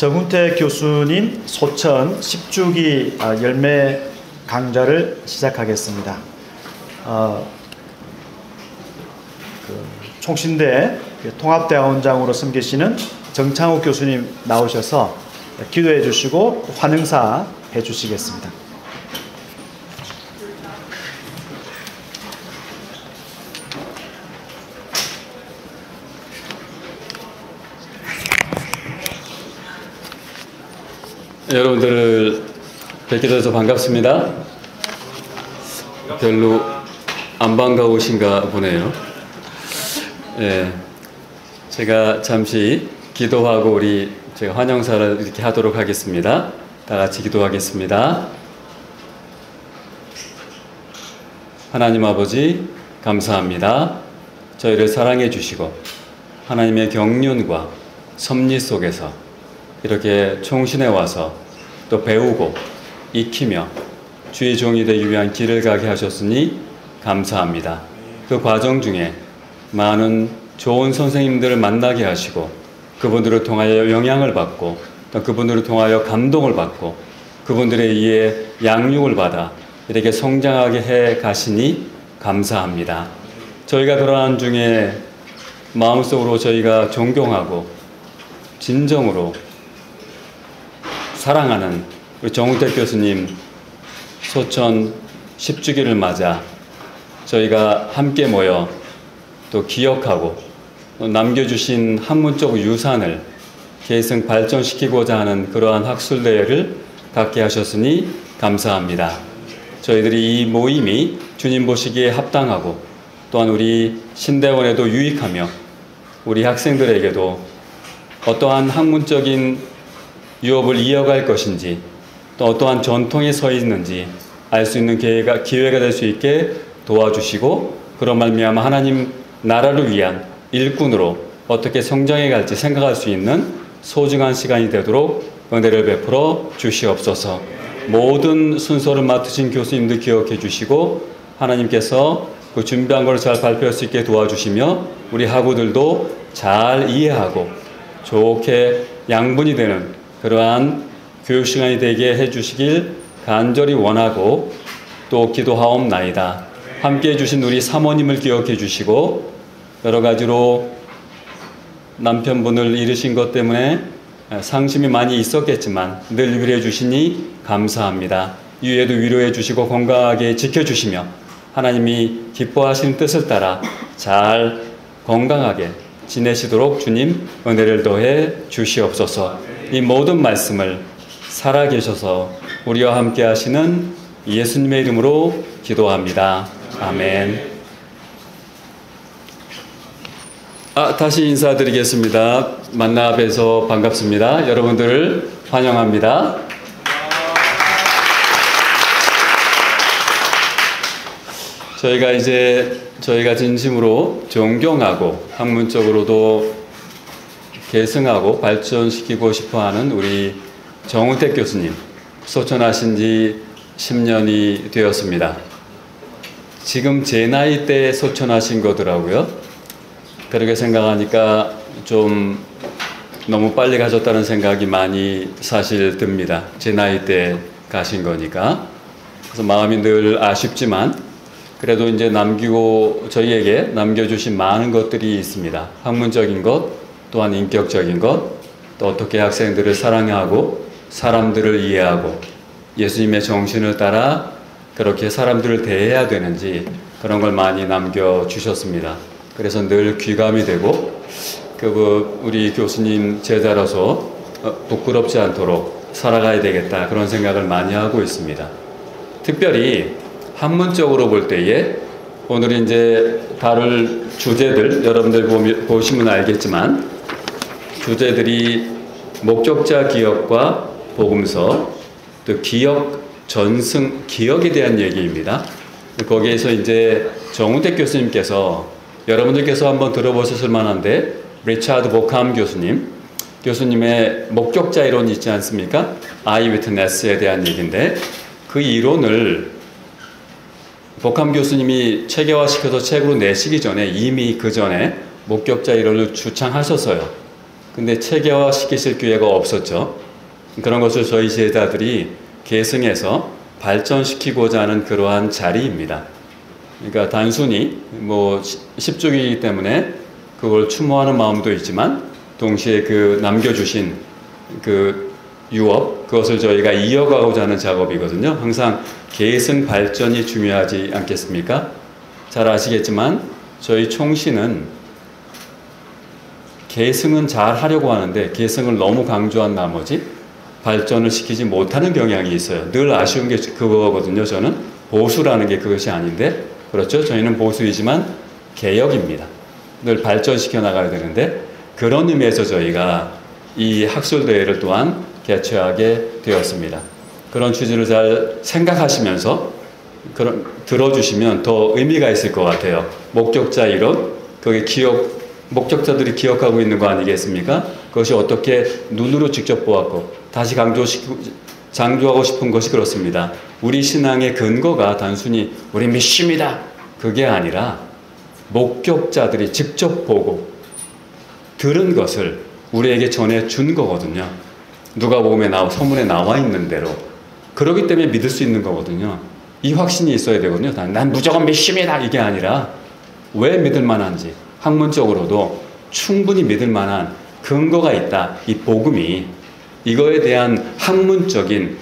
정훈태 교수님 소천 10주기 열매 강좌를 시작하겠습니다. 총신대 통합대학원장으로 섬기시는 정창욱 교수님 나오셔서 기도해 주시고 환영사 해 주시겠습니다. 여러분들을 뵙게 돼서 반갑습니다. 별로 안 반가우신가 보네요. 제가 잠시 기도하고 제가 환영사를 이렇게 하도록 하겠습니다. 다 같이 기도하겠습니다. 하나님 아버지 감사합니다. 저희를 사랑해 주시고 하나님의 경륜과 섭리 속에서 이렇게 총신에 와서 또 배우고 익히며 주의 종이 되기 위한 길을 가게 하셨으니 감사합니다. 그 과정 중에 많은 좋은 선생님들을 만나게 하시고 그분들을 통하여 영향을 받고 또 그분들을 통하여 감동을 받고 그분들에 의해 양육을 받아 이렇게 성장하게 해 가시니 감사합니다. 저희가 그러한 중에 마음속으로 저희가 존경하고 진정으로 사랑하는 우리 정훈태 교수님 소천 10주기를 맞아 저희가 함께 모여 또 기억하고 또 남겨주신 학문적 유산을 계승 발전시키고자 하는 그러한 학술대회를 갖게 하셨으니 감사합니다. 저희들이 이 모임이 주님 보시기에 합당하고 또한 우리 신대원에도 유익하며 우리 학생들에게도 어떠한 학문적인 유업을 이어갈 것인지 또 어떠한 전통에 서 있는지 알 수 있는 기회가 될 수 있게 도와주시고 그런 말미암아 하나님 나라를 위한 일꾼으로 어떻게 성장해 갈지 생각할 수 있는 소중한 시간이 되도록 은혜를 베풀어 주시옵소서. 모든 순서를 맡으신 교수님들 기억해 주시고 하나님께서 그 준비한 걸 잘 발표할 수 있게 도와주시며 우리 학우들도 잘 이해하고 좋게 양분이 되는 그러한 교육 시간이 되게 해주시길 간절히 원하고 또 기도하옵나이다. 함께 해주신 우리 사모님을 기억해 주시고 여러 가지로 남편분을 잃으신 것 때문에 상심이 많이 있었겠지만 늘 위로해 주시니 감사합니다. 이후에도 위로해 주시고 건강하게 지켜주시며 하나님이 기뻐하시는 뜻을 따라 잘 건강하게 지내시도록 주님 은혜를 더해 주시옵소서. 이 모든 말씀을 살아계셔서 우리와 함께 하시는 예수님의 이름으로 기도합니다. 아멘. 다시 인사드리겠습니다. 만나 뵈서 반갑습니다. 여러분들을 환영합니다. 저희가 진심으로 존경하고 학문적으로도 계승하고 발전시키고 싶어하는 우리 정훈태 교수님 소천하신 지 10년이 되었습니다. 지금 제 나이 때 소천하신 거더라고요. 그렇게 생각하니까 좀 너무 빨리 가셨다는 생각이 많이 사실 듭니다. 제 나이 때 가신 거니까. 그래서 마음이 늘 아쉽지만 그래도 이제 저희에게 남겨주신 많은 것들이 있습니다. 학문적인 것, 또한 인격적인 것, 또 어떻게 학생들을 사랑하고 사람들을 이해하고 예수님의 정신을 따라 그렇게 사람들을 대해야 되는지 그런 걸 많이 남겨주셨습니다. 그래서 늘 귀감이 되고 우리 교수님 제자로서 부끄럽지 않도록 살아가야 되겠다 그런 생각을 많이 하고 있습니다. 특별히 학문적으로 볼 때에 오늘 이제 다룰 주제들 여러분들 보시면 알겠지만 주제들이 목적자 기억과 복음서, 또 기억에 대한 얘기입니다. 거기에서 이제 정훈태 교수님께서 여러분들께서 한번 들어보셨을 만한데 리차드 보캄 교수님의 목격자 이론이 있지 않습니까? 아이위트네스에 대한 얘기인데 그 이론을 보캄 교수님이 체계화시켜서 책으로 내시기 전에 이미 그 전에 목격자 이론을 주창하셨어요. 근데 체계화시키실 기회가 없었죠. 그런 것을 저희 제자들이 계승해서 발전시키고자 하는 그러한 자리입니다. 그러니까 단순히 뭐 10주기이기 때문에 그걸 추모하는 마음도 있지만 동시에 그 남겨주신 그 유업, 그것을 저희가 이어가고자 하는 작업이거든요. 항상 계승 발전이 중요하지 않겠습니까? 잘 아시겠지만 저희 총신은 계승은 잘 하려고 하는데 계승을 너무 강조한 나머지 발전을 시키지 못하는 경향이 있어요. 늘 아쉬운 게 그거거든요. 저는 보수라는 게 그것이 아닌데, 그렇죠? 저희는 보수이지만 개혁입니다. 늘 발전시켜 나가야 되는데, 그런 의미에서 저희가 이 학술대회를 또한 개최하게 되었습니다. 그런 취지를 잘 생각하시면서 들어주시면 더 의미가 있을 것 같아요. 목격자 이론, 거기 목격자들이 기억하고 있는 거 아니겠습니까? 그것이 어떻게 눈으로 직접 보았고, 다시 강조하고 싶은 것이 그렇습니다. 우리 신앙의 근거가 단순히 우리 믿습니다, 그게 아니라 목격자들이 직접 보고 들은 것을 우리에게 전해준 거거든요. 누가복음에 서문에 나와 있는 대로. 그렇기 때문에 믿을 수 있는 거거든요. 이 확신이 있어야 되거든요. 난 무조건 믿습니다, 이게 아니라 왜 믿을 만한지, 학문적으로도 충분히 믿을 만한 근거가 있다. 이 복음이, 이거에 대한 학문적인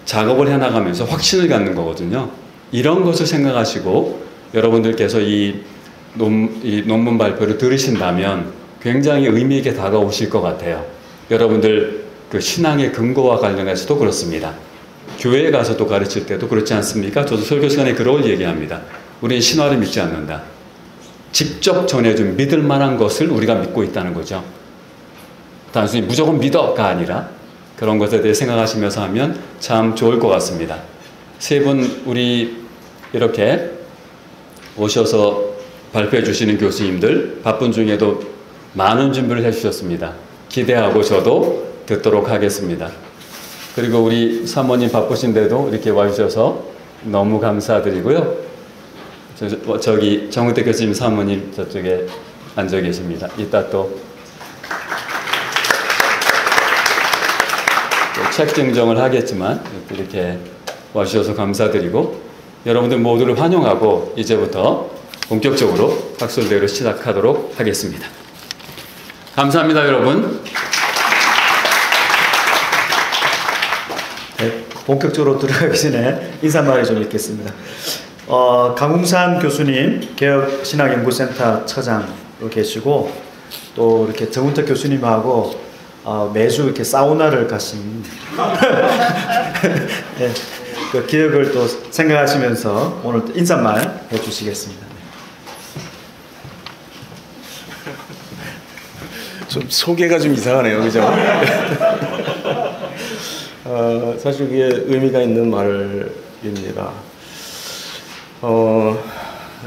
작업을 해나가면서 확신을 갖는 거거든요. 이런 것을 생각하시고 여러분들께서 이 논문 발표를 들으신다면 굉장히 의미 있게 다가오실 것 같아요. 여러분들 그 신앙의 근거와 관련해서도 그렇습니다. 교회에 가서도 가르칠 때도 그렇지 않습니까? 저도 설교 시간에 그걸 얘기합니다. 우리는 신화를 믿지 않는다. 직접 전해준 믿을 만한 것을 우리가 믿고 있다는 거죠. 단순히 무조건 믿어가 아니라 그런 것에 대해 생각하시면서 하면 참 좋을 것 같습니다. 세 분 우리 이렇게 오셔서 발표해 주시는 교수님들 바쁜 중에도 많은 준비를 해 주셨습니다. 기대하고 저도 듣도록 하겠습니다. 그리고 우리 사모님 바쁘신데도 이렇게 와주셔서 너무 감사드리고요. 저기 정우택 교수님 사모님 저쪽에 앉아 계십니다. 이따 또 책 증정을 하겠지만 이렇게 와주셔서 감사드리고 여러분들 모두를 환영하고 이제부터 본격적으로 학술대회를 시작하도록 하겠습니다. 감사합니다, 여러분. 네, 본격적으로 들어가기 전에 인사말을 좀 읽겠습니다. 강웅산 교수님 개혁신학연구센터 처장으로 계시고 또 이렇게 정운택 교수님하고 매주 이렇게 사우나를 가신 네, 그 기억을 또 생각하시면서 오늘 인사말 해주시겠습니다. 좀 소개가 좀 이상하네요, 그죠? 사실 그게 의미가 있는 말입니다.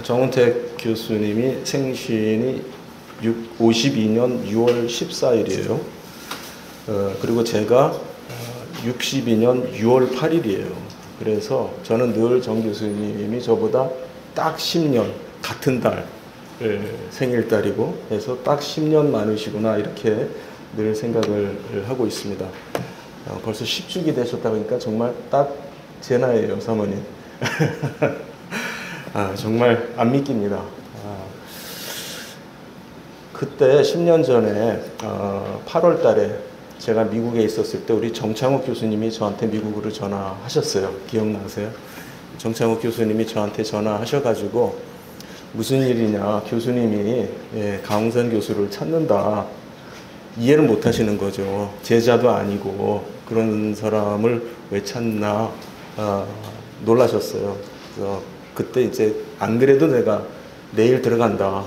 정운택 교수님이 생신이 52년 6월 14일이에요. 그리고 제가 62년 6월 8일이에요. 그래서 저는 늘 정 교수님이 저보다 딱 10년 같은 달 생일달이고 해서 딱 10년 많으시구나 이렇게 늘 생각을 하고 있습니다. 벌써 10주기 되셨다 보니까 정말 딱 제 나이예요, 사모님. 정말 안 믿깁니다. 그때 10년 전에 8월 달에 제가 미국에 있었을 때 우리 정창욱 교수님이 저한테 미국으로 전화하셨어요. 기억나세요? 정창욱 교수님이 저한테 전화하셔가지고 무슨 일이냐, 교수님이 강웅산 교수를 찾는다. 이해를 못 하시는 거죠. 제자도 아니고 그런 사람을 왜 찾나 놀라셨어요. 그래서 그때 이제 안 그래도 내가 내일 들어간다.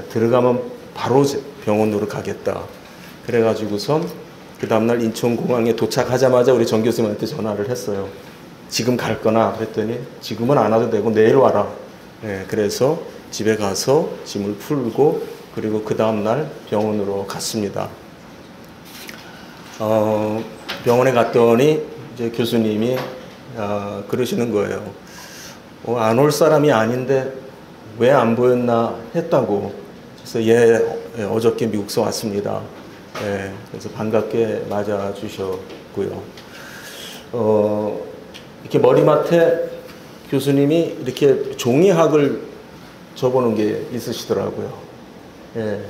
들어가면 바로 병원으로 가겠다. 그래가지고선 그 다음날 인천공항에 도착하자마자 우리 정 교수님한테 전화를 했어요. 지금 갈 거나 그랬더니 지금은 안 와도 되고 내일 와라. 그래서 집에 가서 짐을 풀고 그리고 그 다음날 병원으로 갔습니다. 병원에 갔더니 이제 교수님이 그러시는 거예요. 안 올 사람이 아닌데 왜 안 보였나 했다고. 그래서 어저께 미국서 왔습니다. 예, 그래서 반갑게 맞아주셨고요. 이렇게 머리맡에 교수님이 이렇게 종이학을 접어놓은 게 있으시더라고요. 예,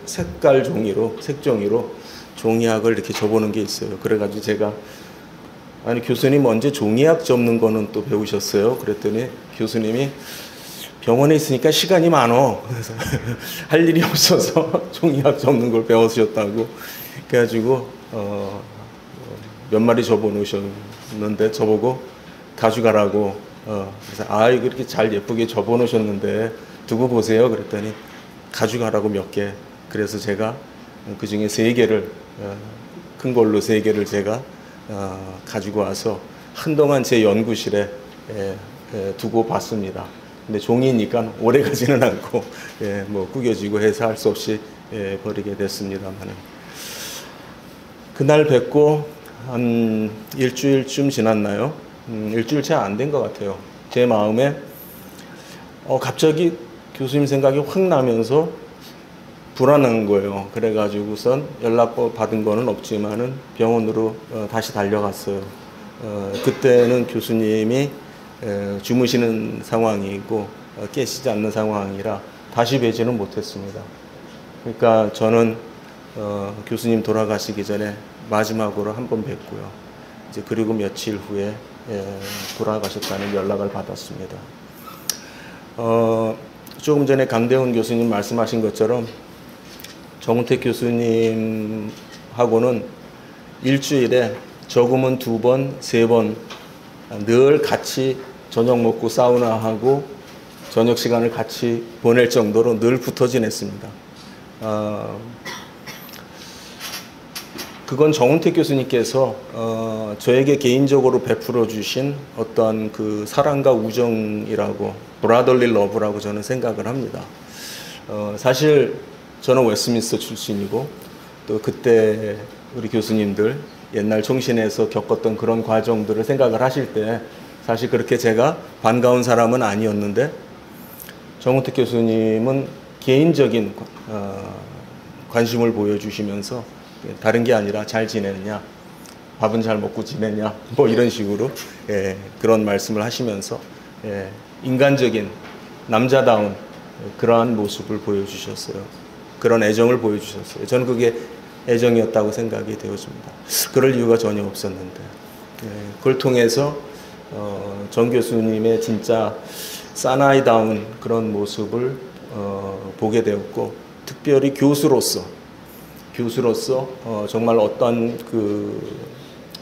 색깔 종이로, 색종이로 종이학을 이렇게 접어놓은 게 있어요. 그래가지고 제가, 아니, 교수님 언제 종이학 접는 거는 또 배우셨어요? 그랬더니 교수님이 병원에 있으니까 시간이 많어. 그래서 할 일이 없어서 종이학 접는 걸 배우셨다고. 그래가지고, 몇 마리 접어놓으셨는데 저보고 가져가라고. 그래서 이거 이렇게 잘 예쁘게 접어놓으셨는데 두고 보세요. 그랬더니 가져가라고 몇 개. 그래서 제가 그 중에 3개를, 큰 걸로 3개를 제가 가지고 와서 한동안 제 연구실에 두고 봤습니다. 근데 종이니까 오래 가지는 않고 뭐 구겨지고 해서 할 수 없이 버리게 됐습니다만, 그날 뵙고 한 일주일쯤 지났나요? 일주일 채 안 된 것 같아요. 제 마음에 갑자기 교수님 생각이 확 나면서 불안한 거예요. 그래가지고선 연락 받은 거는 없지만은 병원으로 다시 달려갔어요. 그때는 교수님이 주무시는 상황이고 깨시지 않는 상황이라 다시 뵈지는 못했습니다. 그러니까 저는 교수님 돌아가시기 전에 마지막으로 한 번 뵙고요. 이제 그리고 며칠 후에 돌아가셨다는 연락을 받았습니다. 조금 전에 강대훈 교수님 말씀하신 것처럼 정운택 교수님하고는 일주일에 적으면 2번, 3번 늘 같이 저녁 먹고 사우나하고 저녁 시간을 같이 보낼 정도로 늘 붙어 지냈습니다. 그건 정운택 교수님께서 저에게 개인적으로 베풀어 주신 어떤 그 사랑과 우정이라고, 브라더리 러브라고 저는 생각을 합니다. 사실 저는 웨스트민스터 출신이고 또 그때 우리 교수님들 옛날 총신에서 겪었던 그런 과정들을 생각을 하실 때 사실 그렇게 제가 반가운 사람은 아니었는데, 정운택 교수님은 개인적인 관심을 보여주시면서 다른 게 아니라 잘 지내느냐, 밥은 잘 먹고 지내냐, 뭐 이런 식으로 그런 말씀을 하시면서 인간적인 남자다운 그러한 모습을 보여주셨어요. 그런 애정을 보여주셨어요. 저는 그게 애정이었다고 생각이 되었습니다. 그럴 이유가 전혀 없었는데, 그걸 통해서 정 교수님의 진짜 사나이다운 그런 모습을 보게 되었고, 특별히 교수로서 정말 어떤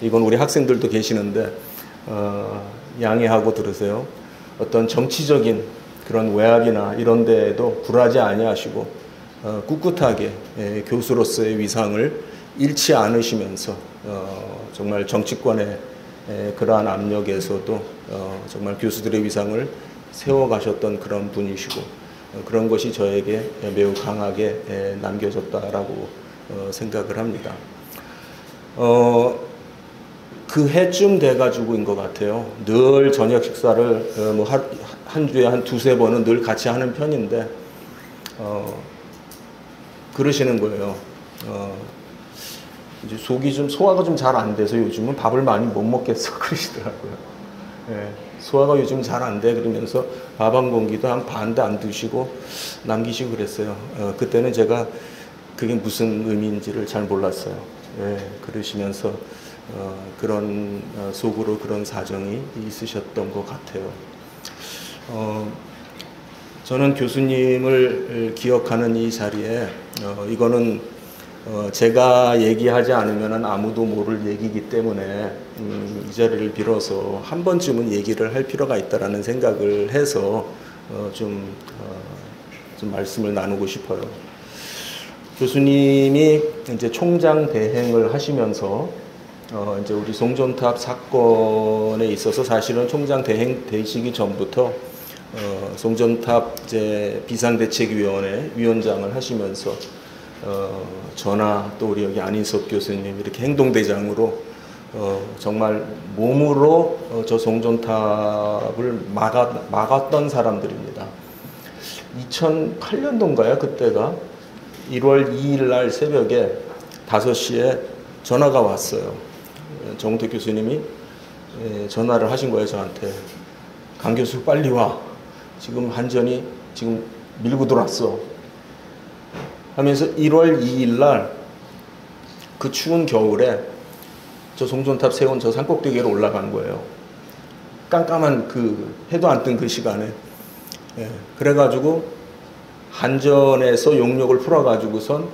이건 우리 학생들도 계시는데 양해하고 들으세요. 어떤 정치적인 그런 외압이나 이런 데에도 굴하지 아니하시고 꿋꿋하게 교수로서의 위상을 잃지 않으시면서 정말 정치권의 그러한 압력에서도 정말 교수들의 위상을 세워가셨던 그런 분이시고, 그런 것이 저에게 매우 강하게 남겨졌다라고 생각을 합니다. 그 해쯤 돼가지고인 것 같아요. 늘 저녁 식사를 한 주에 한 2-3번은 늘 같이 하는 편인데 그러시는 거예요. 이제 속이 좀 소화가 좀 잘 안 돼서 요즘은 밥을 많이 못 먹겠어 그러시더라고요. 소화가 요즘 잘 안 돼 그러면서 밥 한 공기도 한 반도 안 드시고 남기시고 그랬어요. 그때는 제가 그게 무슨 의미인지를 잘 몰랐어요. 그러시면서 그런 속으로 그런 사정이 있으셨던 것 같아요. 저는 교수님을 기억하는 이 자리에 이거는 제가 얘기하지 않으면 아무도 모를 얘기이기 때문에 이 자리를 빌어서 한 번쯤은 얘기를 할 필요가 있다라는 생각을 해서 좀 말씀을 나누고 싶어요. 교수님이 이제 총장 대행을 하시면서 이제 우리 송전탑 사건에 있어서 사실은 총장 대행 되시기 전부터 송전탑 이제 비상대책위원회 위원장을 하시면서 저나 또 우리 여기 안인섭 교수님 이렇게 행동대장으로 정말 몸으로 저 송전탑을 막았던 사람들입니다. 2008년도인가요? 그때가 1월 2일 날 새벽에 5시에 전화가 왔어요. 정우택 교수님이 전화를 하신 거예요, 저한테. 강 교수 빨리 와. 지금 한전이 지금 밀고 들어왔어. 하면서 1월 2일 날 그 추운 겨울에 저 송전탑 세운 저 산꼭대기로 올라간 거예요. 깜깜한 그 해도 안 뜬 그 시간에. 그래가지고 한전에서 용역을 풀어가지고선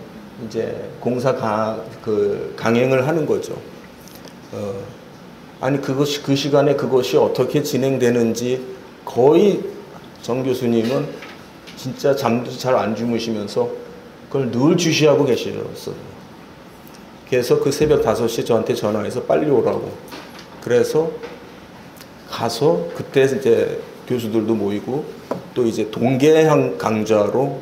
이제 공사 강행을 하는 거죠. 아니 그 시간에 그것이 어떻게 진행되는지 거의 정 교수님은 진짜 잠도 잘 안 주무시면서 그걸 늘 주시하고 계셨어요. 그래서 그 새벽 5시에 저한테 전화해서 빨리 오라고. 그래서 가서 그때 이제 교수들도 모이고 또 이제 동계형 강좌로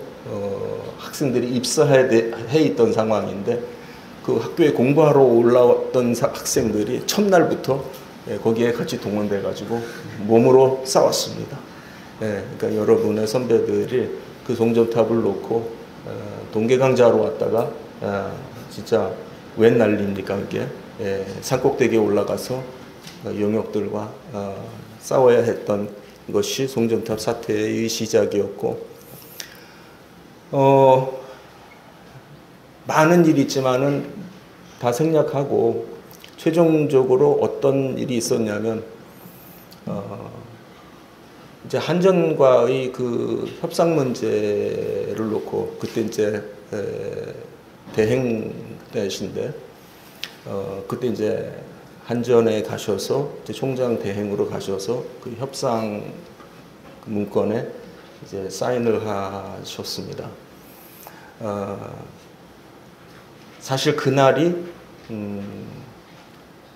학생들이 입사해 있던 상황인데 그 학교에 공부하러 올라왔던 학생들이 첫날부터 거기에 같이 동원돼 가지고 몸으로 싸웠습니다. 그러니까 여러분의 선배들이 그 송전탑을 놓고 동계강좌로 왔다가 진짜 웬 난리입니까 그게. 산꼭대기에 올라가서 용역들과 싸워야 했던 것이 송전탑 사태의 시작이었고 많은 일이 있지만은 다 생략하고 최종적으로 어떤 일이 있었냐면 이제 한전과의 그 협상 문제를 놓고 그때 이제 대행 때신데 그때 이제 한전에 가셔서 이제 총장 대행으로 가셔서 그 협상 문건에 이제 사인을 하셨습니다. 사실 그날이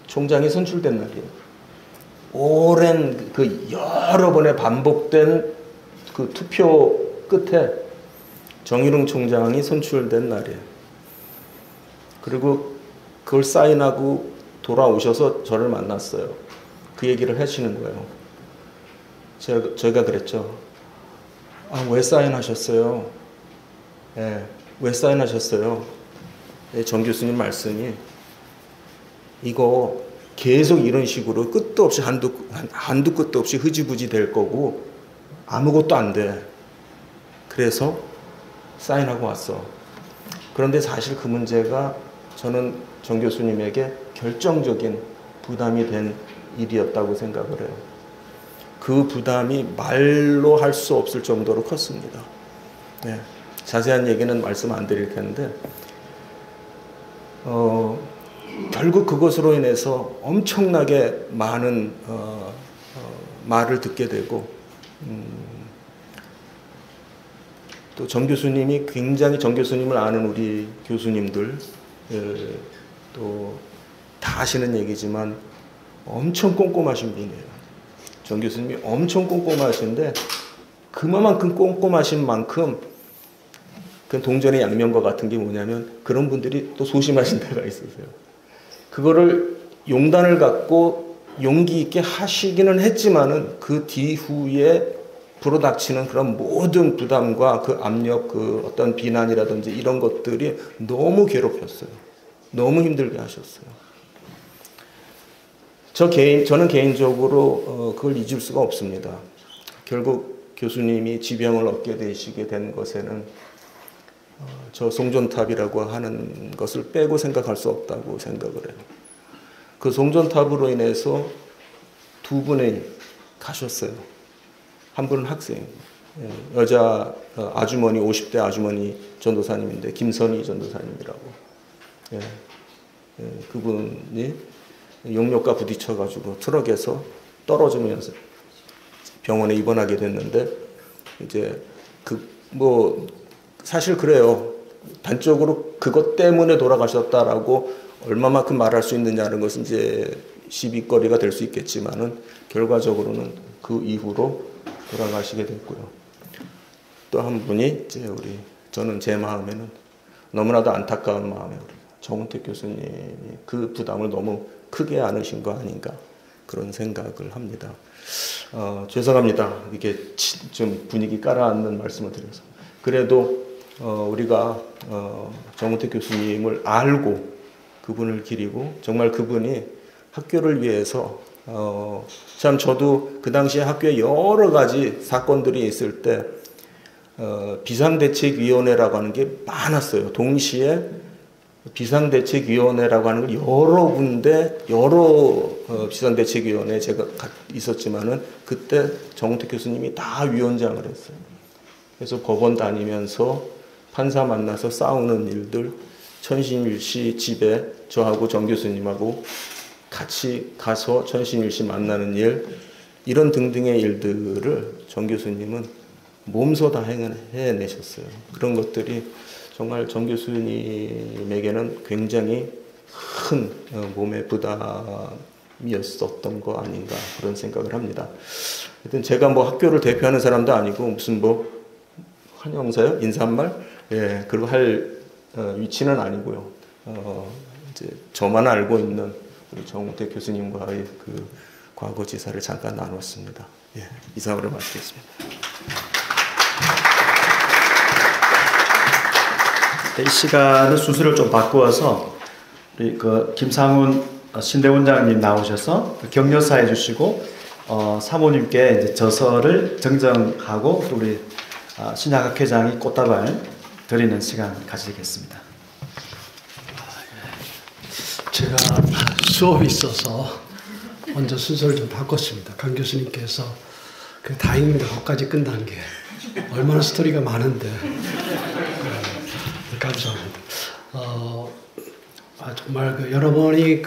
총장이 선출된 날이에요. 오랜 그 여러 번의 반복된 그 투표 끝에 정일웅 총장이 선출된 날이에요. 그리고 그걸 사인하고 돌아오셔서 저를 만났어요. 그 얘기를 하시는 거예요. 저희가 그랬죠. 왜 사인하셨어요? 왜 사인하셨어요? 정 교수님 말씀이 이거 계속 이런 식으로 끝도 없이 한두 끝도 없이 흐지부지 될 거고 아무것도 안 돼. 그래서 사인하고 왔어. 그런데 사실 그 문제가 저는 정 교수님에게 결정적인 부담이 된 일이었다고 생각을 해요. 그 부담이 말로 할 수 없을 정도로 컸습니다. 자세한 얘기는 말씀 안 드릴 텐데 결국 그것으로 인해서 엄청나게 많은 말을 듣게 되고 또 정 교수님이 굉장히 정 교수님을 아는 우리 교수님들 또 다 아시는 얘기지만 엄청 꼼꼼하신 분이에요. 정 교수님이 엄청 꼼꼼하신데 그만큼 꼼꼼하신 만큼 그 동전의 양면과 같은 게 뭐냐면 그런 분들이 또 소심하신 데가 있으세요. 그거를 용단을 갖고 용기 있게 하시기는 했지만은 그 뒤후에 불어닥치는 그런 모든 부담과 그 압력, 그 어떤 비난이라든지 이런 것들이 너무 괴롭혔어요. 너무 힘들게 하셨어요. 저는 개인적으로 그걸 잊을 수가 없습니다. 결국 교수님이 지병을 얻게 되시게 된 것에는 저 송전탑이라고 하는 것을 빼고 생각할 수 없다고 생각을 해요. 그 송전탑으로 인해서 두 분이 가셨어요. 한 분은 학생, 여자 아주머니, 50대 아주머니 전도사님인데 김선희 전도사님이라고. 그분이 용역과 부딪혀가지고 트럭에서 떨어지면서 병원에 입원하게 됐는데 이제 사실 그래요. 단적으로 그것 때문에 돌아가셨다라고 얼마만큼 말할 수 있느냐는 것은 이제 시비거리가 될 수 있겠지만은 결과적으로는 그 이후로 돌아가시게 됐고요. 또 한 분이 이제 저는 제 마음에는 너무나도 안타까운 마음에 정우택 교수님이 그 부담을 너무 크게 안으신 거 아닌가 그런 생각을 합니다. 죄송합니다. 이렇게 좀 분위기 깔아앉는 말씀을 드려서. 그래도 우리가 정운택 교수님을 알고 그분을 기리고 정말 그분이 학교를 위해서 참 저도 그 당시에 학교에 여러 가지 사건들이 있을 때 비상대책위원회라고 하는 게 많았어요. 동시에 비상대책위원회라고 하는 걸 여러 군데 여러 비상대책위원회에 제가 있었지만은 그때 정운택 교수님이 다 위원장을 했어요. 그래서 법원 다니면서 판사 만나서 싸우는 일들, 천신일 씨 집에 저하고 정 교수님하고 같이 가서 천신일 씨 만나는 일, 이런 등등의 일들을 정 교수님은 몸소 다 해내셨어요. 그런 것들이 정말 정 교수님에게는 굉장히 큰 몸의 부담이었었던 거 아닌가 그런 생각을 합니다. 하여튼 제가 뭐 학교를 대표하는 사람도 아니고 무슨 뭐 환영사요? 인사말? 예, 그리고 할 위치는 아니고요. 이제 저만 알고 있는 우리 정운택 교수님과의 그 과거 지사를 잠깐 나눴습니다. 예, 이상으로 마치겠습니다. 이 시간은 순서를 좀 바꾸어서 우리 그 김상훈 신대원장님 나오셔서 격려사 해주시고 사모님께 이제 저서를 정정하고 또 우리 신학학회장이 꽃다발 드리는 시간 가지겠습니다. 제가 수업이 있어서 먼저 순서를 좀 바꿨습니다. 강 교수님께서 다행입니다. 거기까지 끝난 게 얼마나 스토리가 많은데 감사합니다. 정말 여러분이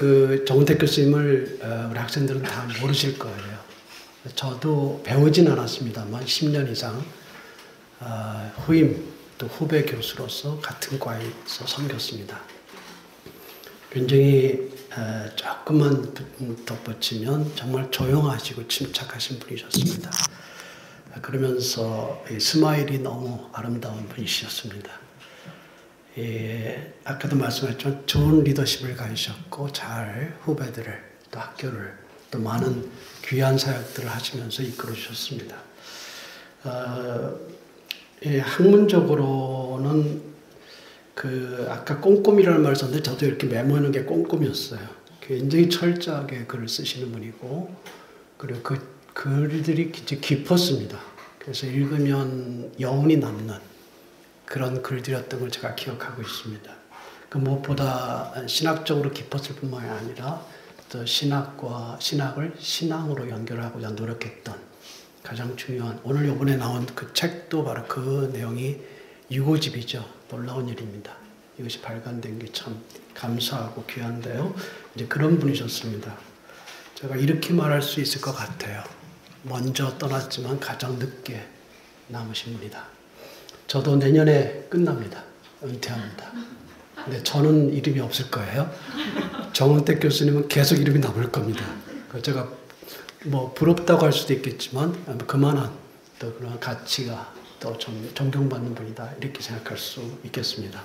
정운택 교수님을 우리 학생들은 다 모르실 거예요. 저도 배우진 않았습니다만 10년 이상 후임 또 후배 교수로서 같은 과에서 섬겼습니다. 굉장히 조금만 덧붙이면 정말 조용하시고 침착하신 분이셨습니다. 그러면서 스마일이 너무 아름다운 분이셨습니다. 아까도 말씀하셨지만 좋은 리더십을 가지셨고 잘 후배들을 또 학교를 또 많은 귀한 사역들을 하시면서 이끌어 주셨습니다. 학문적으로는 아까 꼼꼼이라는 말을 썼는데 저도 이렇게 메모하는 게 꼼꼼이었어요. 굉장히 철저하게 글을 쓰시는 분이고 그리고 그 글들이 깊었습니다. 그래서 읽으면 여운이 남는 그런 글들이었던 걸 제가 기억하고 있습니다. 무엇보다 신학적으로 깊었을 뿐만 아니라 또 신학을 신앙으로 연결하고자 노력했던 가장 중요한 오늘 이번에 나온 그 책도 바로 그 내용이 유고집이죠. 놀라운 일입니다. 이것이 발간된 게 참 감사하고 귀한데요. 이제 그런 분이셨습니다. 제가 이렇게 말할 수 있을 것 같아요. 먼저 떠났지만 가장 늦게 남으신 분이다. 저도 내년에 끝납니다. 은퇴합니다. 근데 저는 이름이 없을 거예요. 정운택 교수님은 계속 이름이 남을 겁니다. 제가 뭐 부럽다고 할 수도 있겠지만 그만한 또 그런 가치가 또 좀 존경받는 분이다 이렇게 생각할 수 있겠습니다.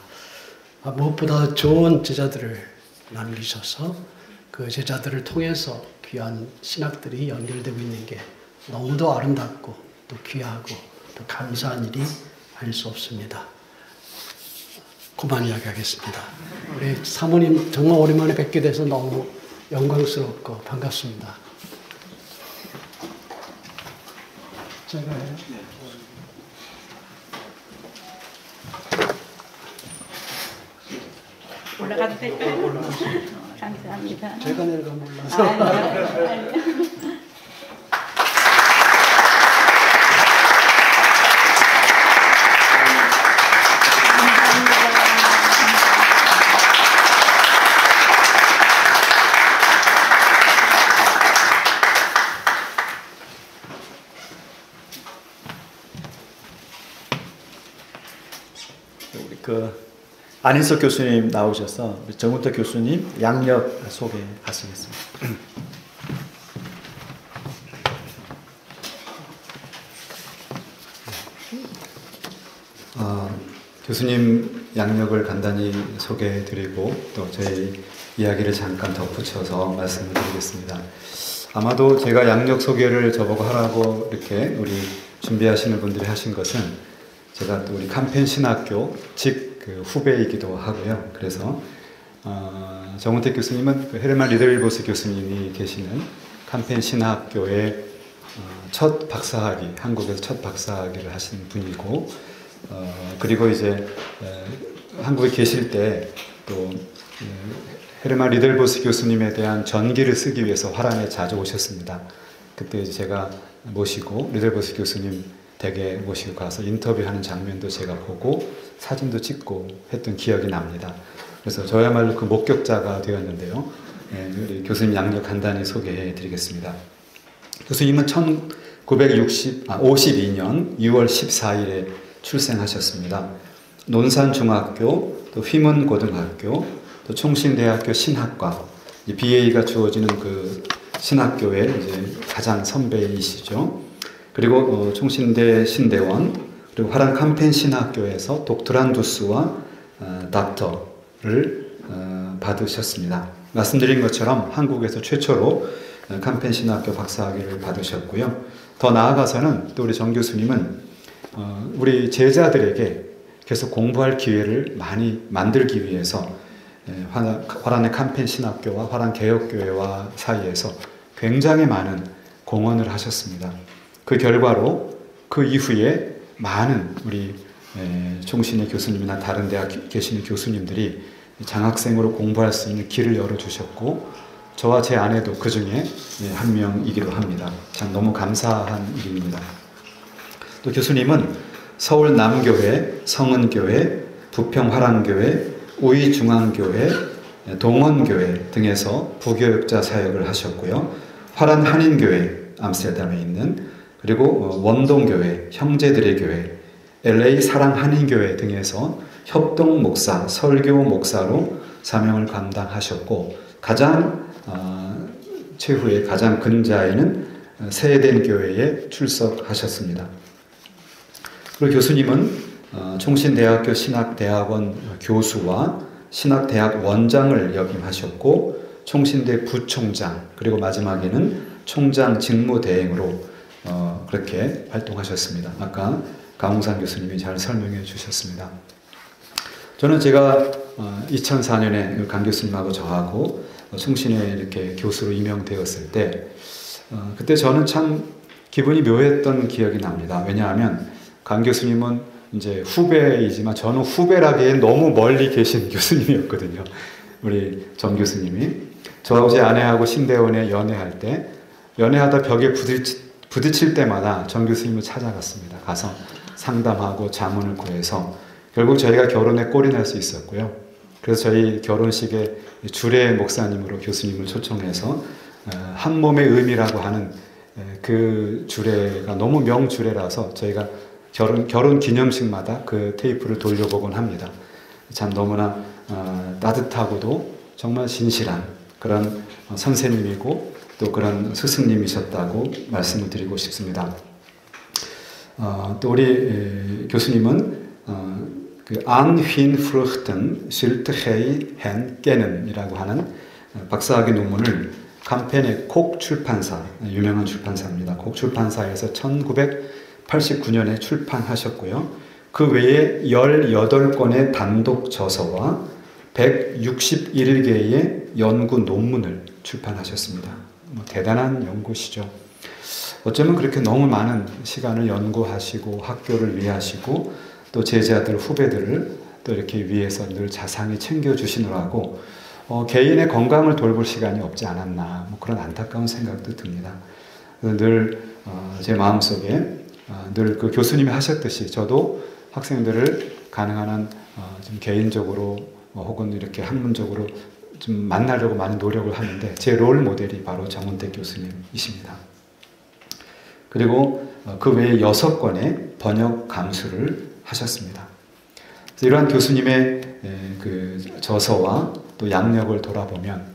무엇보다 좋은 제자들을 남기셔서 그 제자들을 통해서 귀한 신학들이 연결되고 있는 게 너무도 아름답고 또 귀하고 또 감사한 일이 아닐 수 없습니다. 그만 이야기하겠습니다. 우리 사모님 정말 오랜만에 뵙게 돼서 너무 영광스럽고 반갑습니다. 제가요? 올라가도 될까요? 감사합니다. 제가 내가 몰라서. 아니요. 안인석 교수님 나오셔서 우리 정운택 교수님 양력 소개하시겠습니다. 교수님 양력을 간단히 소개해드리고 또 저희 이야기를 잠깐 덧붙여서 말씀을 드리겠습니다. 아마도 제가 양력 소개를 저보고 하라고 이렇게 우리 준비하시는 분들이 하신 것은 제가 또 우리 간펜 신학교 그 후배이기도 하고요. 그래서 정운택 교수님은 그 헤르만 리델보스 교수님이 계시는 간펜 신학교의 첫 박사학위, 한국에서 첫 박사학위를 하신 분이고, 그리고 이제 한국에 계실 때 또 헤르만 리델보스 교수님에 대한 전기를 쓰기 위해서 화란에 자주 오셨습니다. 그때 제가 모시고 리델보스 교수님 댁에 모시고 가서 인터뷰하는 장면도 제가 보고 사진도 찍고 했던 기억이 납니다. 그래서 저야말로 그 목격자가 되었는데요. 우리 교수님 양력 간단히 소개해 드리겠습니다. 교수님은 1952년 6월 14일에 출생하셨습니다. 논산중학교, 또 휘문고등학교, 또 총신대학교 신학과, BA가 주어지는 그 신학교의 이제 가장 선배이시죠. 그리고 총신대 신대원, 그리고 화랑 간펜 신학교에서 독토란두스와 닥터를 받으셨습니다. 말씀드린 것처럼 한국에서 최초로 간펜 신학교 박사학위를 받으셨고요. 더 나아가서는 또 우리 정 교수님은 우리 제자들에게 계속 공부할 기회를 많이 만들기 위해서 화란의 간펜 신학교와 화란 개혁교회와 사이에서 굉장히 많은 공헌을 하셨습니다. 그 결과로 그 이후에 많은 우리 총신의 교수님이나 다른 대학 계시는 교수님들이 장학생으로 공부할 수 있는 길을 열어주셨고, 저와 제 아내도 그 중에 한 명이기도 합니다. 참 너무 감사한 일입니다. 또 교수님은 서울 남교회, 성은교회, 부평화랑교회, 우이중앙교회, 동원교회 등에서 부교육자 사역을 하셨고요. 화란 한인교회, 암스테르담에 있는, 그리고 원동교회, 형제들의 교회, LA 사랑 한인교회 등에서 협동 목사, 설교 목사로 사명을 감당하셨고, 가장 최후의 가장 근자에는 세eden 교회에 출석하셨습니다. 그리고 교수님은 총신대학교 신학대학원 교수와 신학대학 원장을 역임하셨고, 총신대 부총장, 그리고 마지막에는 총장 직무대행으로 그렇게 활동하셨습니다. 아까 강홍산 교수님이 잘 설명해 주셨습니다. 저는 제가 2004년에 강 교수님하고 저하고 총신에 이렇게 교수로 임명되었을 때, 그때 저는 참 기분이 묘했던 기억이 납니다. 왜냐하면 강 교수님은 이제 후배이지만 저는 후배라기엔 너무 멀리 계신 교수님이었거든요. 우리 정 교수님이. 저하고 제 아내하고 신대원에 연애할 때, 연애하다 벽에 부딪힐 때마다 정 교수님을 찾아갔습니다. 가서 상담하고 자문을 구해서 결국 저희가 결혼에 꼴이 날 수 있었고요. 그래서 저희 결혼식에 주례 목사님으로 교수님을 초청해서 한 몸의 의미라고 하는 그 주례가 너무 명주례라서 저희가 결혼 기념식마다 그 테이프를 돌려보곤 합니다. 참 너무나 따뜻하고도 정말 진실한 그런 선생님이고 또 그런 스승님이셨다고 말씀을 드리고 싶습니다. 또 우리 교수님은 그 안휜 프루chten 실트헤이 헨 깨는 이라고 하는 박사학위 논문을 간펜의 콕 출판사, 유명한 출판사입니다. 콕 출판사에서 1989년에 출판하셨고요. 그 외에 18권의 단독 저서와 161개의 연구 논문을 출판하셨습니다. 대단한 연구시죠. 어쩌면 그렇게 너무 많은 시간을 연구하시고 학교를 위하시고 또 제자들, 후배들을 또 이렇게 위해서 늘 자상히 챙겨주시느라고 개인의 건강을 돌볼 시간이 없지 않았나, 그런 안타까운 생각도 듭니다. 늘 제 마음속에 늘 그 교수님이 하셨듯이 저도 학생들을 가능한 한 좀 개인적으로 혹은 이렇게 학문적으로 좀 만나려고 많은 노력을 하는데 제 롤 모델이 바로 정운택 교수님이십니다. 그리고 그 외에 6권의 번역 감수를 하셨습니다. 이러한 교수님의 그 저서와 또 양력을 돌아보면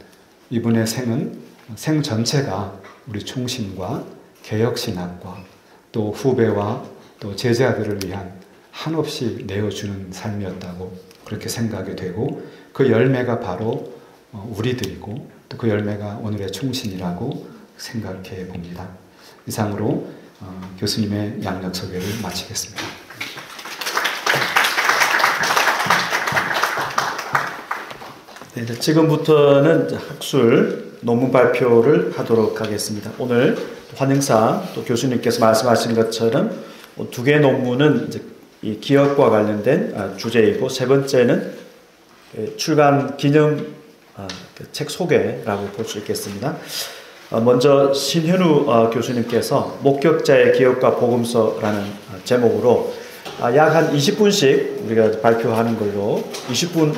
이분의 생 전체가 우리 총신과 개혁신학과 또 후배와 또 제자들을 위한 한없이 내어주는 삶이었다고 그렇게 생각이 되고, 그 열매가 바로 우리들이고 또 그 열매가 오늘의 총신이라고 생각해 봅니다. 이상으로 교수님의 양력 소개를 마치겠습니다. 네, 이제 지금부터는 이제 학술 논문 발표를 하도록 하겠습니다. 오늘 환영상 또 교수님께서 말씀하신 것처럼 두 개의 논문은 이제 이 기업과 관련된 주제이고, 세 번째는 출간 기념 책 소개라고 볼 수 있겠습니다. 먼저 신현우 교수님께서 목격자의 기업과 복음서라는 제목으로 약 한 20분씩 우리가 발표하는 걸로 20분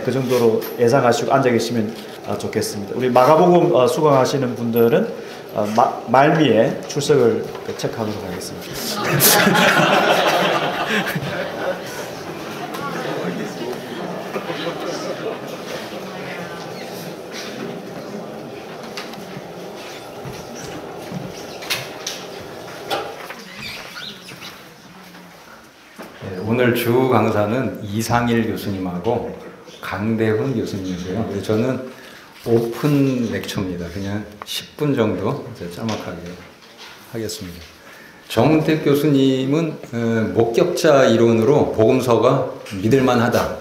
그 정도로 예상하시고 앉아 계시면 좋겠습니다. 우리 마가복음 수강하시는 분들은 말미에 출석을 체크하도록 하겠습니다. 오늘 주 강사는 이상일 교수님하고 강대훈 교수님이고요. 그래서 저는 오픈 렉처입니다. 그냥 10분 정도 짤막하게 하겠습니다. 정은택 교수님은 목격자 이론으로 복음서가 믿을만하다.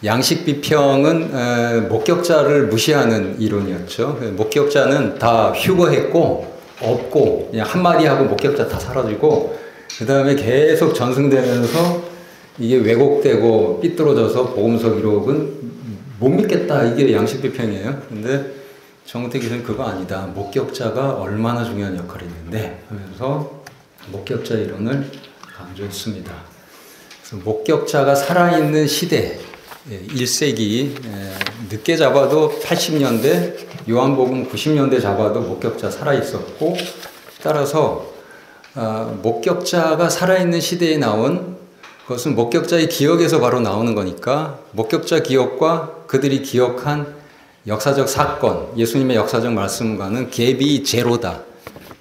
양식 비평은 목격자를 무시하는 이론이었죠. 목격자는 다 휴거했고 없고 그냥 한마디 하고 목격자 다 사라지고, 그 다음에 계속 전승되면서 이게 왜곡되고 삐뚤어져서 복음서 기록은 못 믿겠다, 이게 양식 비평이에요. 근데 정은택 교수는 그거 아니다. 목격자가 얼마나 중요한 역할이 있는데 하면서 목격자 이론을 강조했습니다. 그래서 목격자가 살아있는 시대, 1세기 늦게 잡아도 80년대, 요한복음 90년대 잡아도 목격자 살아있었고, 따라서 목격자가 살아있는 시대에 나온 그것은 목격자의 기억에서 바로 나오는 거니까 목격자 기억과 그들이 기억한 역사적 사건, 예수님의 역사적 말씀과는 갭이 제로다.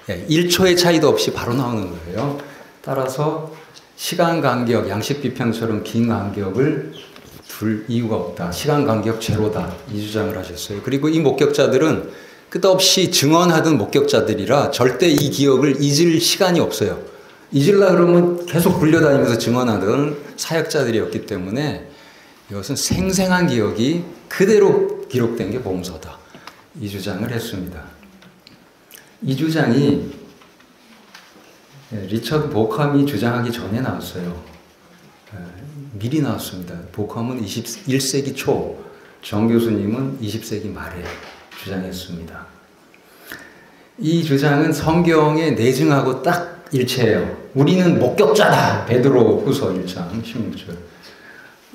1초의 차이도 없이 바로 나오는 거예요. 따라서 시간 간격, 양식 비평처럼 긴 간격을 둘 이유가 없다. 시간 간격 제로다. 이 주장을 하셨어요. 그리고 이 목격자들은 끝없이 증언하던 목격자들이라 절대 이 기억을 잊을 시간이 없어요. 잊으려 그러면 계속 굴려다니면서 증언하던 사역자들이었기 때문에 이것은 생생한 기억이 그대로 기록된 게 복음서다. 이 주장을 했습니다. 이 주장이 리처드 보컴이 주장하기 전에 나왔어요. 미리 나왔습니다. 보컴은 21세기 초, 정 교수님은 20세기 말에 주장했습니다. 이 주장은 성경에 내증하고 딱 일치해요. 우리는 목격자다. 베드로 후서 1장 16절.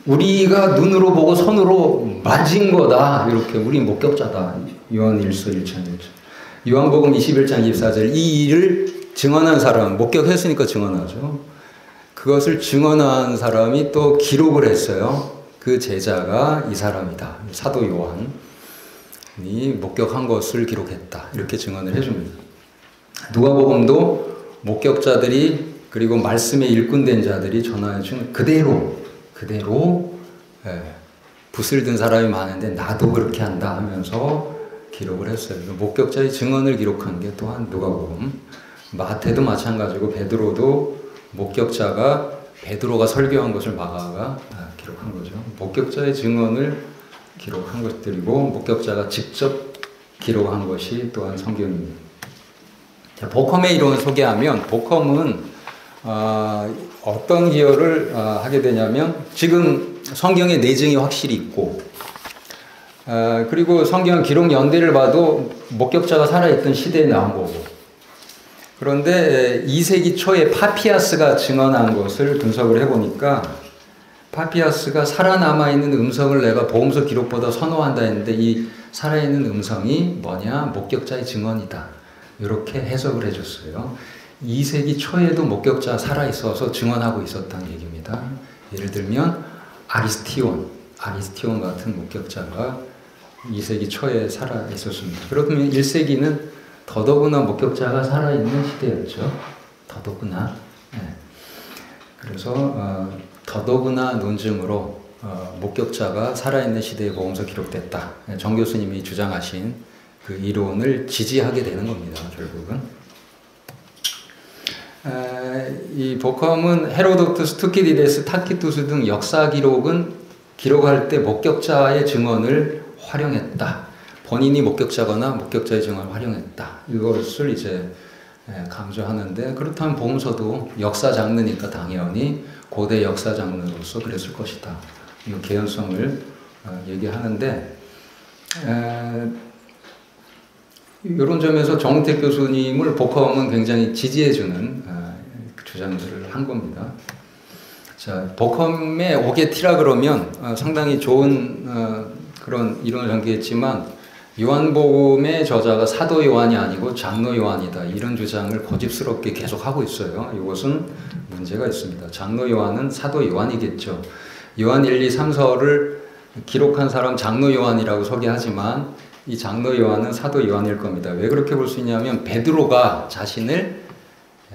우리가 눈으로 보고 손으로 만진 거다. 이렇게 우리 목격자다. 요한 1서 1장 1절. 요한복음 21장 24절. 이 일을 증언한 사람, 목격했으니까 증언하죠. 그것을 증언한 사람이 또 기록을 했어요. 그 제자가 이 사람이다. 사도 요한이 목격한 것을 기록했다. 이렇게 증언을 해줍니다. 누가복음도 목격자들이 그리고 말씀에 일꾼된 자들이 전하여준 그대로 붓을 든 사람이 많은데 나도 그렇게 한다 하면서 기록을 했어요. 목격자의 증언을 기록한 게 또한 누가복음, 마태도 마찬가지고 베드로도 목격자가 베드로가 설교한 것을 마가가 기록한 거죠. 목격자의 증언을 기록한 것들이고 목격자가 직접 기록한 것이 또한 성경입니다. 자, 보컴의 이론을 소개하면 보컴은 어떤 기여를 하게 되냐면 지금 성경의 내증이 확실히 있고 그리고 성경 기록 연대를 봐도 목격자가 살아있던 시대에 나온 거고, 그런데 2세기 초에 파피아스가 증언한 것을 분석을 해보니까 파피아스가 살아남아있는 음성을 내가 복음서 기록보다 선호한다 했는데 이 살아있는 음성이 뭐냐? 목격자의 증언이다. 이렇게 해석을 해줬어요. 2세기 초에도 목격자 살아있어서 증언하고 있었다는 얘기입니다. 예를 들면 아리스티온 같은 목격자가 2세기 초에 살아있었습니다. 그렇다면 1세기는 더더구나 목격자가 살아있는 시대였죠. 더더구나. 네. 그래서 더더구나 논증으로 목격자가 살아있는 시대에 복음서 기록됐다. 정 교수님이 주장하신 그 이론을 지지하게 되는 겁니다. 결국은. 이 보컴은 헤로도투스, 투키디데스, 타키투스 등 역사 기록은 기록할 때 목격자의 증언을 활용했다. 본인이 목격자거나 목격자의 증언을 활용했다. 이것을 이제 강조하는데, 그렇다면 복음서도 역사 장르니까 당연히 고대 역사 장르로서 그랬을 것이다. 이 개연성을 얘기하는데, 이런 점에서 정우택 교수님을 복험은 굉장히 지지해주는 주장들을 한 겁니다. 자, 복험의 오게티라 그러면 상당히 좋은 그런 이론을 전개했지만, 요한복음의 저자가 사도 요한이 아니고 장로 요한이다, 이런 주장을 고집스럽게 계속하고 있어요. 이것은 문제가 있습니다. 장로 요한은 사도 요한이겠죠. 요한 1, 2, 3서를 기록한 사람 장로 요한이라고 소개하지만 이 장로 요한은 사도 요한일 겁니다. 왜 그렇게 볼 수 있냐면 베드로가 자신을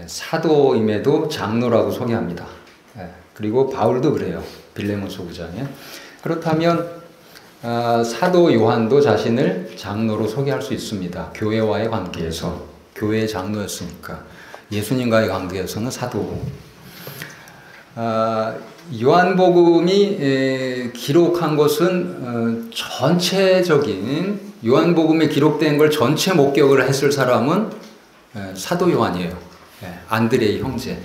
사도임에도 장로라고 소개합니다. 그리고 바울도 그래요. 빌레몬서 9장에. 그렇다면 사도 요한도 자신을 장로로 소개할 수 있습니다. 교회와의 관계에서. 교회의 장로였으니까. 예수님과의 관계에서는 사도고. 요한복음이 기록한 것은 전체적인, 요한복음에 기록된 걸 전체 목격을 했을 사람은 사도 요한이에요. 안드레의 형제.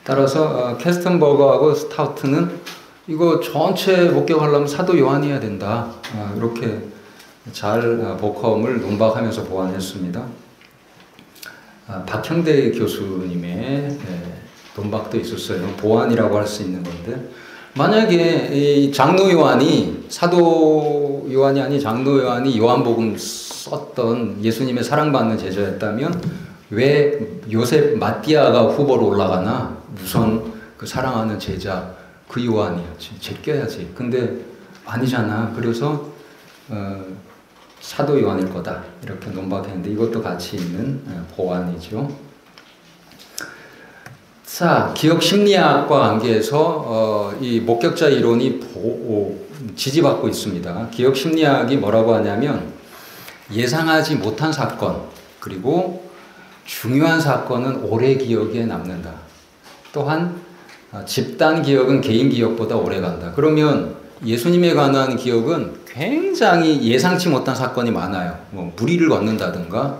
따라서 캐스턴버거하고 스타우트는 이거 전체 목격하려면 사도 요한이어야 된다. 이렇게 잘 복험을 논박하면서 보완했습니다. 박형대 교수님의 논박도 있었어요. 보완이라고 할 수 있는 건데, 만약에 이 장로 요한이, 사도 요한이 아닌 장로 요한이 요한복음 썼던 예수님의 사랑받는 제자였다면 왜 요셉 마띠아가 후보로 올라가나? 우선 그 사랑하는 제자 그 요한이었지, 제껴야지. 근데 아니잖아. 그래서 사도 요한일 거다, 이렇게 논박했는데, 이것도 가치 있는 보완이죠. 자, 기억 심리학과 관계에서 이 목격자 이론이 지지받고 있습니다. 기억 심리학이 뭐라고 하냐면, 예상하지 못한 사건, 그리고 중요한 사건은 오래 기억에 남는다. 또한 집단 기억은 개인 기억보다 오래 간다. 그러면 예수님에 관한 기억은 굉장히 예상치 못한 사건이 많아요. 뭐 무리를 걷는다든가,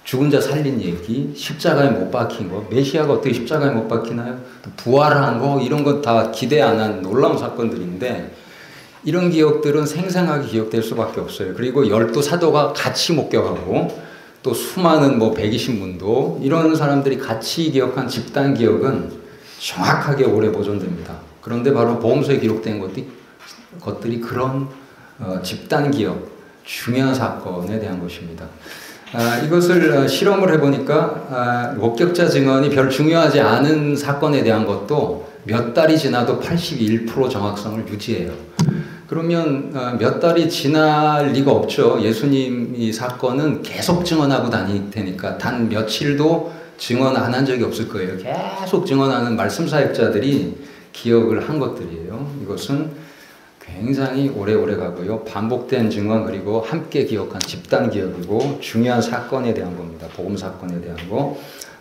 죽은 자 살린 얘기, 십자가에 못 박힌 거, 메시아가 어떻게 십자가에 못 박히나요? 부활한 거, 이런 건 다 기대 안 한 놀라운 사건들인데, 이런 기억들은 생생하게 기억될 수밖에 없어요. 그리고 12사도가 같이 목격하고, 또 수많은 120문도, 이런 사람들이 같이 기억한 집단 기억은 정확하게 오래 보존됩니다. 그런데 바로 복음서에 기록된 것들이 그런 집단 기억, 중요한 사건에 대한 것입니다. 이것을 실험을 해보니까 목격자 증언이 별 중요하지 않은 사건에 대한 것도 몇 달이 지나도 81% 정확성을 유지해요. 그러면 몇 달이 지날 리가 없죠. 예수님 이 사건은 계속 증언하고 다닐 테니까 단 며칠도 증언 안 한 적이 없을 거예요. 계속 증언하는 말씀 사역자들이 기억을 한 것들이에요. 이것은 굉장히 오래오래 가고요. 반복된 증언, 그리고 함께 기억한 집단 기억이고, 중요한 사건에 대한 겁니다. 복음 사건에 대한 거.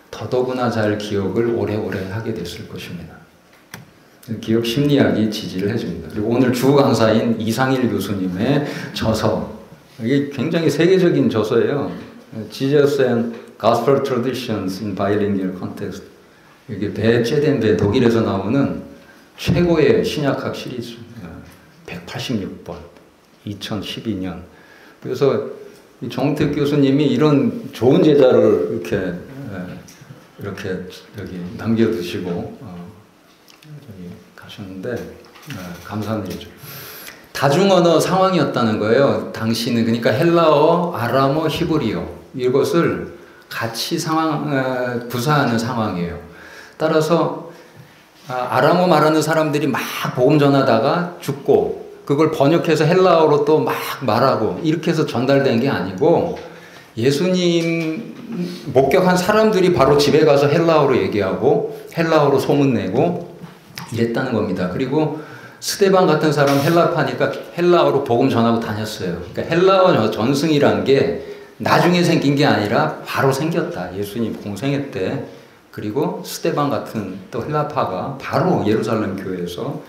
더더구나 잘 기억을 오래오래 하게 됐을 것입니다. 기억 심리학이 지지를 해줍니다. 그리고 오늘 주 강사인 이상일 교수님의 저서, 이게 굉장히 세계적인 저서예요. Jesus and Gospel Traditions in Bilingual Context. 이게 쇠된 배, 독일에서 나오는 최고의 신약학 시리즈. 186번, 2012년. 그래서 정우택 교수님이 이런 좋은 제자를 이렇게 여기 남겨두시고 여기 가셨는데 감사한 일이죠. 다중언어 상황이었다는 거예요. 당시는. 그러니까 헬라어, 아람어, 히브리어, 이것을 같이 구사하는 상황이에요. 따라서 아람어 말하는 사람들이 막 복음 전하다가 죽고, 그걸 번역해서 헬라어로 또 막 말하고, 이렇게 해서 전달된 게 아니고, 예수님 목격한 사람들이 바로 집에 가서 헬라어로 얘기하고 헬라어로 소문내고 이랬다는 겁니다. 그리고 스데반 같은 사람 헬라파니까 헬라어로 복음 전하고 다녔어요. 그러니까 헬라어 전승이란 게 나중에 생긴 게 아니라 바로 생겼다. 예수님 공생애 때. 그리고 스데반 같은 또 헬라파가 바로 예루살렘 교회에서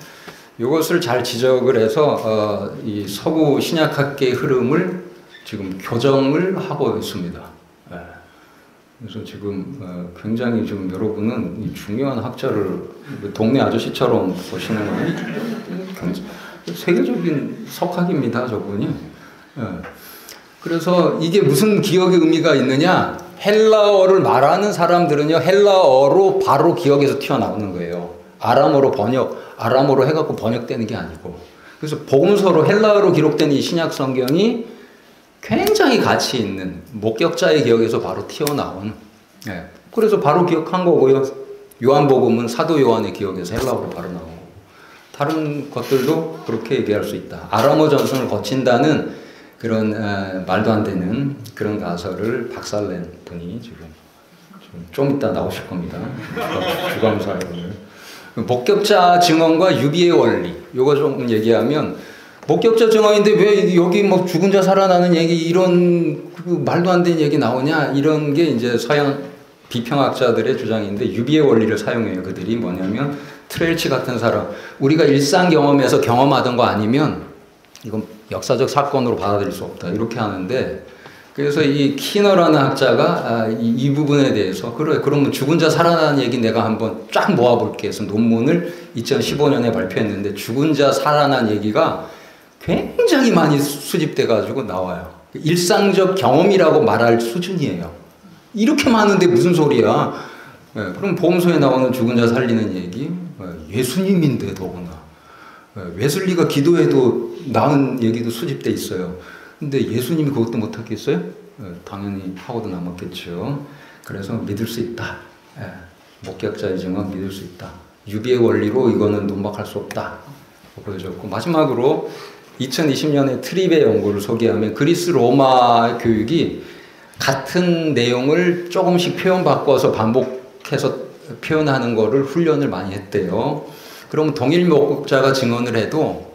이것을 잘 지적을 해서 이 서구 신약학계의 흐름을 지금 교정을 하고 있습니다. 예. 그래서 지금 굉장히 지금 여러분은 이 중요한 학자를 동네 아저씨처럼 보시는 건 세계적인 석학입니다, 저분이. 예. 그래서 이게 무슨 기억의 의미가 있느냐? 헬라어를 말하는 사람들은요, 헬라어로 바로 기억에서 튀어나오는 거예요. 아람어로 해갖고 번역되는 게 아니고. 그래서 복음서로 헬라어로 기록된 이 신약 성경이 굉장히 가치 있는 목격자의 기억에서 바로 튀어나온. 예. 그래서 바로 기억한 거고요. 요한복음은 사도 요한의 기억에서 헬라어로 바로 나오고. 다른 것들도 그렇게 얘기할 수 있다. 아람어 전승을 거친다는 그런 말도 안 되는 그런 가설을 박살낸 분이 지금 좀 이따 나오실 겁니다. 주광사를. 목격자 증언과 유비의 원리, 요거 좀 얘기하면, 목격자 증언인데 왜 여기 뭐 죽은 자 살아나는 얘기, 이런 말도 안 되는 얘기 나오냐, 이런 게 이제 서양 비평학자들의 주장인데, 유비의 원리를 사용해요. 그들이 뭐냐면 트렐치 같은 사람, 우리가 일상 경험에서 경험하던 거 아니면 이건 역사적 사건으로 받아들일 수 없다, 이렇게 하는데, 그래서 이 키너라는 학자가 이 부분에 대해서, 그래 그러면 죽은 자 살아나는 얘기 내가 한번 쫙 모아볼게 해서 논문을 2015년에 발표했는데, 죽은 자 살아난 얘기가 굉장히 많이 수집돼 가지고 나와요. 일상적 경험이라고 말할 수준이에요. 이렇게 많은데 무슨 소리야? 네, 그럼 보험소에 나오는 죽은 자 살리는 얘기, 예수님인데 더구나. 웨슬리가 기도해도 나은 얘기도 수집돼 있어요. 근데 예수님이 그것도 못하겠어요? 당연히 하고도 남았겠죠. 그래서 믿을 수 있다. 목격자의 증언 믿을 수 있다. 유비의 원리로 이거는 논박할 수 없다. 보여줬고, 마지막으로 2020년에 트립의 연구를 소개하면, 그리스 로마 교육이 같은 내용을 조금씩 표현 바꿔서 반복해서 표현하는 거를 훈련을 많이 했대요. 그러면 동일 목격자가 증언을 해도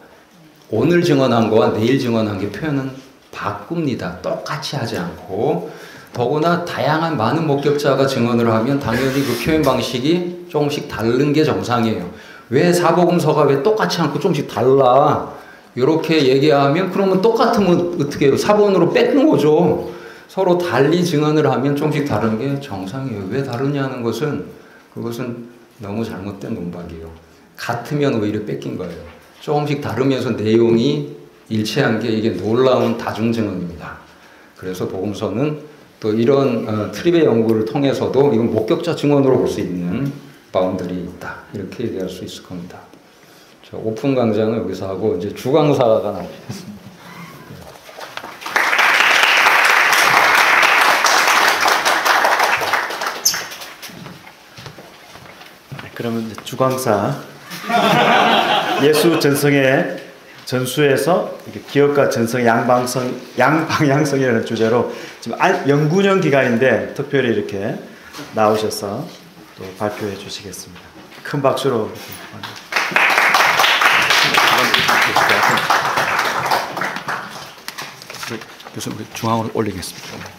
오늘 증언한 거와 내일 증언한 게 표현은 바꿉니다. 똑같이 하지 않고. 더구나 다양한 많은 목격자가 증언을 하면 당연히 그 표현 방식이 조금씩 다른 게 정상이에요. 왜 사복음서가 왜 똑같지 않고 조금씩 달라? 이렇게 얘기하면, 그러면 똑같으면 어떻게 해요? 사본으로 뺏는 거죠. 서로 달리 증언을 하면 조금씩 다른 게 정상이에요. 왜 다르냐는 것은, 그것은 너무 잘못된 논박이에요. 같으면 오히려 뺏긴 거예요. 조금씩 다르면서 내용이 일치한 게 이게 놀라운 다중증언입니다. 그래서 복음서는 또 이런 트립의 연구를 통해서도 이건 목격자 증언으로 볼 수 있는 바운들이 있다, 이렇게 얘기할 수 있을 겁니다. 저 오픈 강좌는 여기서 하고 이제 주강사가 나오겠습니다. 그러면 주광사 예수 전성의 전수에서 기업과 전성 양방향성이라는 주제로 지금 연구년 기간인데 특별히 이렇게 나오셔서 또 발표해 주시겠습니다. 큰 박수로. 교수님 중앙으로 올리겠습니다.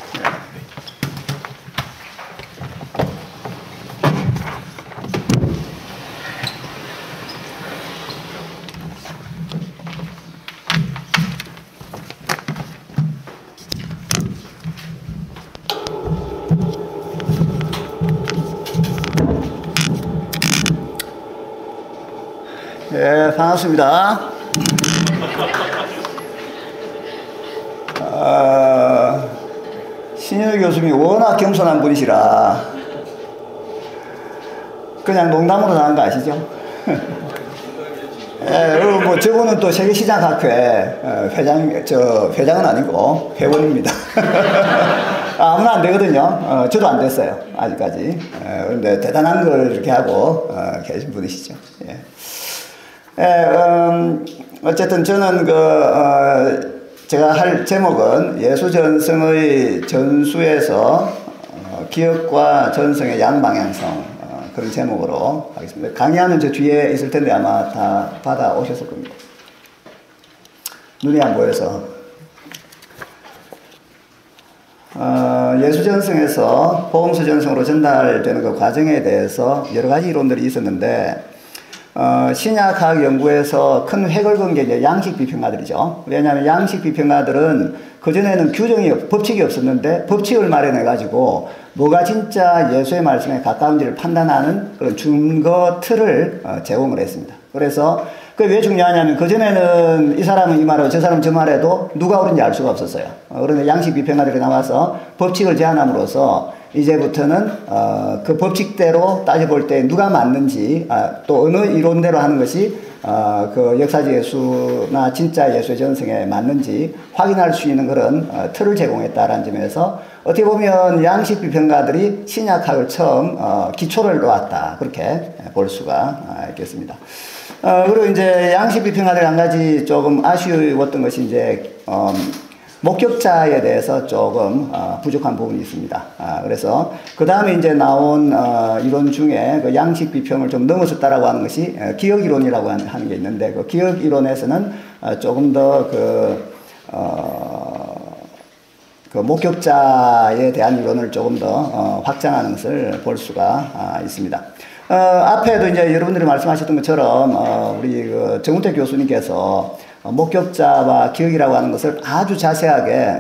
네, 반갑습니다. 신현우 교수님이 워낙 겸손한 분이시라 그냥 농담으로 나온 거 아시죠? 그리고 뭐 저분은 또 세계시장학회 회장은 아니고 회원입니다. 아무나 안 되거든요. 저도 안 됐어요, 아직까지. 그런데 대단한 걸 이렇게 하고 계신 분이시죠. 예. 어쨌든 저는 제가 할 제목은 예수전성의 전수에서 기억과 전성의 양방향성, 그런 제목으로 하겠습니다. 강의하는 저 뒤에 있을 텐데 아마 다 받아오셨을 겁니다. 눈이 안 보여서. 예수전성에서 복음서 전성으로 전달되는 그 과정에 대해서 여러 가지 이론들이 있었는데, 신약학 연구에서 큰 획을 그은 게 이제 양식 비평가들이죠. 왜냐하면 양식 비평가들은 그전에는 법칙이 없었는데 법칙을 마련해가지고 뭐가 진짜 예수의 말씀에 가까운지를 판단하는 그런 증거 틀을 제공을 했습니다. 그래서 그게 왜 중요하냐면 그전에는 이 사람은 이 말하고 저 사람은 저 말해도 누가 옳은지 알 수가 없었어요. 그런데 양식 비평가들이 나와서 법칙을 제안함으로써 이제부터는 그 법칙대로 따져볼 때 누가 맞는지 또 어느 이론대로 하는 것이 그 역사적 예수나 진짜 예수의 전승에 맞는지 확인할 수 있는 그런 틀을 제공했다라는 점에서 어떻게 보면 양식 비평가들이 신약학을 처음 기초를 놓았다 그렇게 볼 수가 있겠습니다. 그리고 이제 양식 비평가들 한 가지 조금 아쉬웠던 것이 이제 목격자에 대해서 조금 부족한 부분이 있습니다. 그래서 그 다음에 이제 나온 이론 중에 그 양식 비평을 좀 넘어섰다라고 하는 것이 기억 이론이라고 하는 게 있는데 그 기억 이론에서는 조금 더 그 목격자에 대한 이론을 조금 더 확장하는 것을 볼 수가 있습니다. 앞에도 이제 여러분들이 말씀하셨던 것처럼 우리 그 정운택 교수님께서 목격자와 기억이라고 하는 것을 아주 자세하게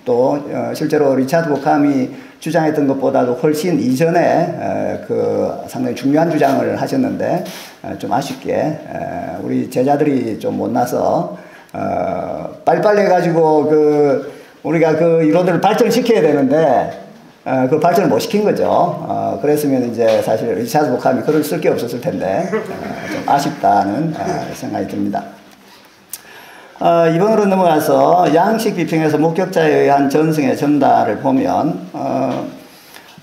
또 실제로 리차드 보캄이 주장했던 것보다도 훨씬 이전에 그 상당히 중요한 주장을 하셨는데 좀 아쉽게 우리 제자들이 좀 못나서 빨리빨리 해가지고 우리가 그 이론들을 발전시켜야 되는데 그 발전을 못 시킨 거죠. 그랬으면 이제 사실 리차드 보캄이 글을 쓸 게 없었을 텐데 좀 아쉽다는 생각이 듭니다. 이번으로 넘어가서 양식 비평에서 목격자에 의한 전승의 전달을 보면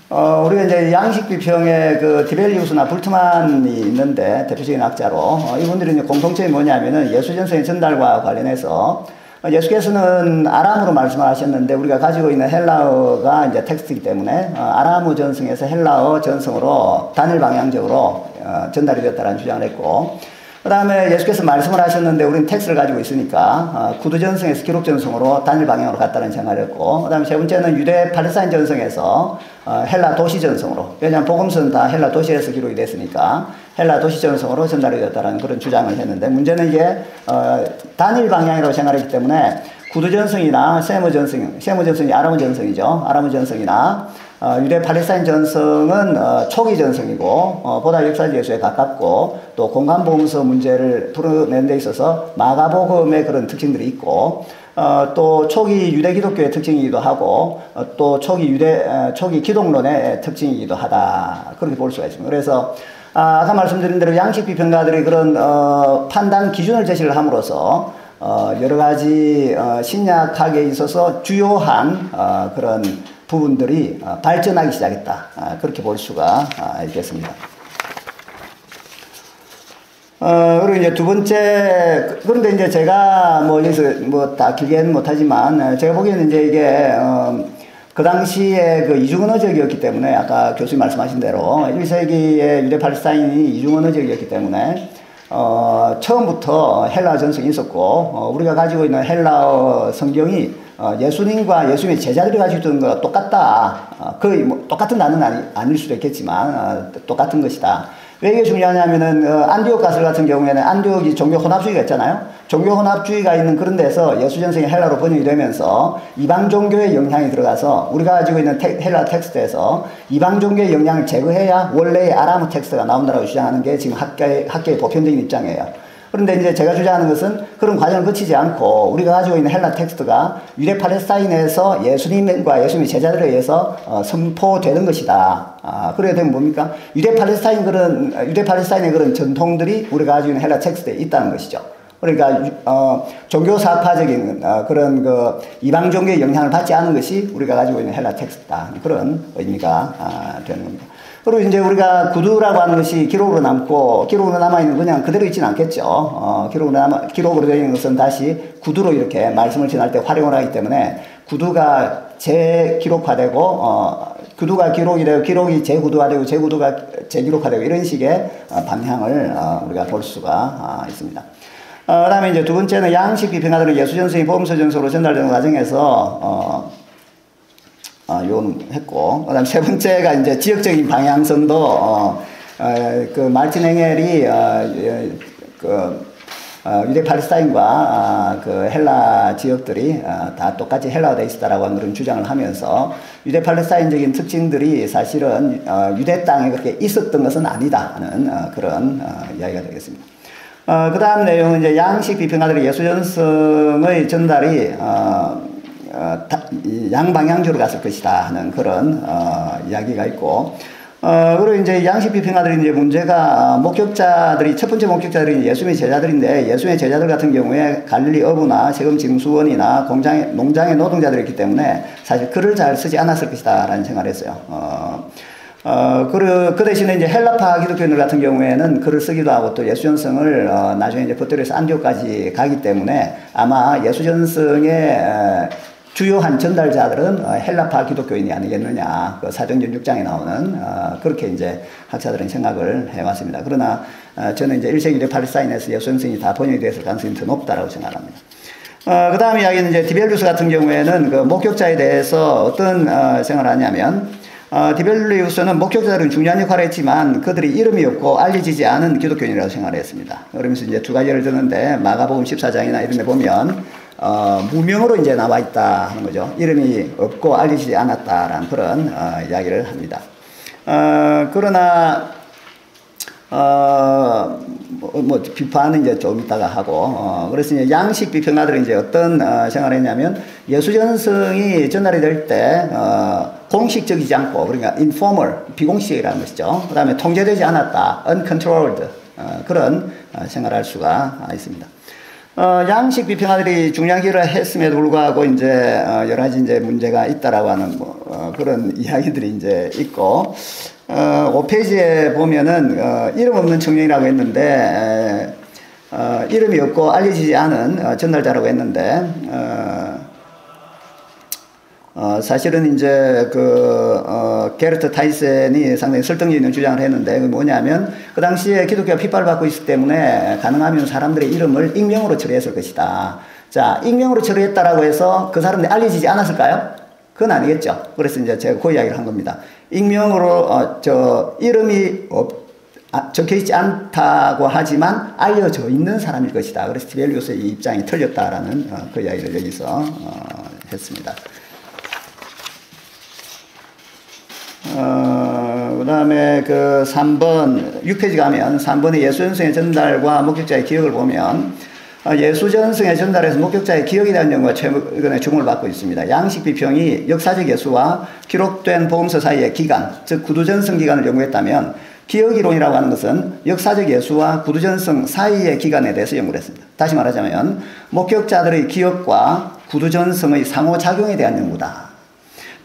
우리가 이제 양식 비평에 그 디벨리우스나 불트만이 있는데 대표적인 학자로 이분들이 이제 공통점이 뭐냐면은 예수 전승의 전달과 관련해서 예수께서는 아람으로 말씀을 하셨는데 우리가 가지고 있는 헬라어가 이제 텍스트이기 때문에 아람어 전승에서 헬라어 전승으로 단일 방향적으로 전달이 되었다는 주장을 했고 그 다음에 예수께서 말씀을 하셨는데 우리는 텍스트를 가지고 있으니까 구두 전승에서 기록 전승으로 단일 방향으로 갔다는 생각을 했고 그 다음에 세 번째는 유대 팔레스타인 전승에서 헬라 도시 전승으로 왜냐하면 복음서는 다 헬라 도시에서 기록이 됐으니까 헬라 도시 전승으로 전달이 되었다는 그런 주장을 했는데 문제는 이게 단일 방향이라고 생각했기 때문에 구두 전승이나 세모 전승이 아람어 전승이죠. 아람어 전승이나 유대 팔레스타인 전승은 초기 전승이고 보다 역사적 예수에 가깝고 또 공간보험서 문제를 풀어내는 데 있어서 마가복음의 그런 특징들이 있고 또 초기 유대 기독교의 특징이기도 하고 또 초기 기독론의 특징이기도 하다 그렇게 볼 수가 있습니다. 그래서 아까 말씀드린 대로 양식 비평가들이 그런 판단 기준을 제시를 함으로써 여러 가지 신약학에 있어서 주요한 그런 부분들이 발전하기 시작했다. 그렇게 볼 수가 있겠습니다. 그리고 이제 두 번째, 그런데 이제 제가 여기서 다 길게는 못하지만 제가 보기에는 이제 이게 그 당시에 그 이중언어적이었기 때문에 아까 교수님 말씀하신 대로 1세기에 유대 팔레스타인이 이중언어적이었기 때문에 처음부터 헬라어 전승이 있었고 우리가 가지고 있는 헬라어 성경이 예수님과 예수님의 제자들이 가지고 있던 거와 똑같다. 거의 똑같은 단어는 아닐 수도 있겠지만 똑같은 것이다. 왜 이게 중요하냐면은 안디옥 가설 같은 경우에는 안디옥이 종교 혼합주의가 있잖아요. 종교 혼합주의가 있는 그런 데서 예수 전승이 헬라로 번역이 되면서 이방 종교의 영향이 들어가서 우리가 가지고 있는 헬라 텍스트에서 이방 종교의 영향을 제거해야 원래의 아람어 텍스트가 나온다라고 주장하는 게 지금 학계의 보편적인 입장이에요. 그런데 이제 제가 주장하는 것은 그런 과정을 거치지 않고 우리가 가지고 있는 헬라 텍스트가 유대 팔레스타인에서 예수님과 예수님의 제자들에 의해서 선포되는 것이다. 그래야 되면 뭡니까? 유대 팔레스타인의 그런 전통들이 우리가 가지고 있는 헬라 텍스트에 있다는 것이죠. 그러니까 종교사파적인 그런 그 이방 종교의 영향을 받지 않은 것이 우리가 가지고 있는 헬라 텍스트다. 그런 의미가 되는 겁니다. 그리고 이제 우리가 구두라고 하는 것이 기록으로 남아있는 그냥 그대로 있지는 않겠죠. 기록으로 되어 있는 것은 다시 구두로 이렇게 말씀을 전할 때 활용을 하기 때문에 구두가 재기록화되고, 구두가 기록이 되고, 기록이 재구두화되고, 재구두가 재기록화되고, 이런 식의 방향을 우리가 볼 수가 있습니다. 그 다음에 이제 두 번째는 양식 비평가들은 예수 전승이 복음서 전서로 전달되는 과정에서, 요는 했고, 그 다음 세 번째가 이제 지역적인 방향성도 그 말틴 엥겔이 유대 팔레스타인과 그 헬라 지역들이 다 똑같이 헬라가 되어 있다라고 하는 그런 주장을 하면서 유대 팔레스타인적인 특징들이 사실은 유대 땅에 그렇게 있었던 것은 아니다 하는 그런 이야기가 되겠습니다. 그 다음 내용은 이제 양식 비평가들의 예수전승의 전달이 양방향적으로 갔을 것이다 하는 그런 이야기가 있고, 그리고 이제 양식 비평가들이 이제 문제가 목격자들이 첫 번째 목격자들이 예수님의 제자들인데, 예수님의 제자들 같은 경우에 갈릴리 어부나 세금 징수원이나 농장의 노동자들이었기 때문에 사실 글을 잘 쓰지 않았을 것이다라는 생각을 했어요. 그 대신에 이제 헬라파 기독교인들 같은 경우에는 글을 쓰기도 하고 또 예수전승을 나중에 이제 버티려서 안디옥까지 가기 때문에 아마 예수전승의 주요한 전달자들은 헬라파 기독교인이 아니겠느냐, 그 사도행전 6장에 나오는 그렇게 이제 학자들은 생각을 해왔습니다. 그러나 저는 이제 1세기 유대 팔레스타인에서 예수전승이 다 번역이 됐을 가능성이 더 높다라고 생각합니다. 그 다음 이야기는 이제 디벨리우스 같은 경우에는 그 목격자에 대해서 어떤 생각을 하냐면, 디벨리우스는 목격자들은 중요한 역할을 했지만 그들이 이름이 없고 알려지지 않은 기독교인이라고 생각을 했습니다. 그러면서 이제 두 가지 예를 드는데, 마가복음 14장이나 이런 데 보면 무명으로 이제 나와 있다 하는 거죠. 이름이 없고 알려지지 않았다라는 그런 이야기를 합니다. 그러나 뭐 비판은 이제 좀 이따가 하고, 그래서 이제 양식 비평가들은 이제 어떤 생각을 했냐면, 예수전승이 전달이 될 때 공식적이지 않고, 그러니까 informal, 비공식이라는 것이죠. 그 다음에 통제되지 않았다, uncontrolled, 그런 생각을 할 수가 있습니다. 양식 비평가들이 중요한 기여를 했음에도 불구하고 이제 여러 가지 이제 문제가 있다라고 하는 그런 이야기들이 이제 있고, 5페이지에 보면은 이름 없는 청년이라고 했는데 이름이 없고 알려지지 않은 전달자라고 했는데, 사실은 이제 게르트 타이센이 상당히 설득력 있는 주장을 했는데, 그 뭐냐면 그 당시에 기독교가 핍박을 받고 있기 때문에 가능하면 사람들의 이름을 익명으로 처리했을 것이다. 자, 익명으로 처리했다라고 해서 그 사람들이 알려지지 않았을까요? 그건 아니겠죠. 그래서 이제 제가 그 이야기를 한 겁니다. 익명으로 이름이 적혀있지 않다고 하지만 알려져 있는 사람일 것이다. 그래서 디벨리우스의 이 입장이 틀렸다라는 그 이야기를 여기서 했습니다. 그 다음에 그 3번, 6페이지 가면 3번의 예수전승의 전달과 목격자의 기억을 보면, 예수전승의 전달에서 목격자의 기억에 대한 연구가 최근에 주목을 받고 있습니다. 양식 비평이 역사적 예수와 기록된 복음서 사이의 기간, 즉 구두전승 기간을 연구했다면, 기억이론이라고 하는 것은 역사적 예수와 구두전승 사이의 기간에 대해서 연구를 했습니다. 다시 말하자면 목격자들의 기억과 구두전승의 상호작용에 대한 연구다.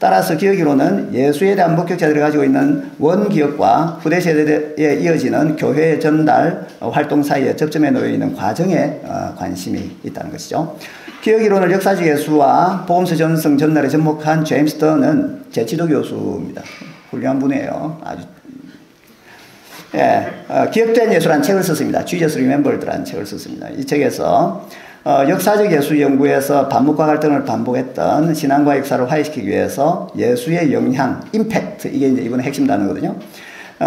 따라서 기억이론은 예수에 대한 목격자들이 가지고 있는 원기억과 후대 세대에 이어지는 교회의 전달 활동 사이에 접점에 놓여 있는 과정에 관심이 있다는 것이죠. 기억이론을 역사적 예수와 복음서 전승 전달에 접목한 제임스 던은 제 지도 교수입니다. 훌륭한 분이에요. 아주. 기억된 예수라는 책을 썼습니다. Jesus Remembered라는 책을 썼습니다. 이 책에서 역사적 예수 연구에서 반목과 갈등을 반복했던 신앙과 역사를 화해시키기 위해서 예수의 영향, 임팩트, 이게 이제 이번에 핵심 단어거든요.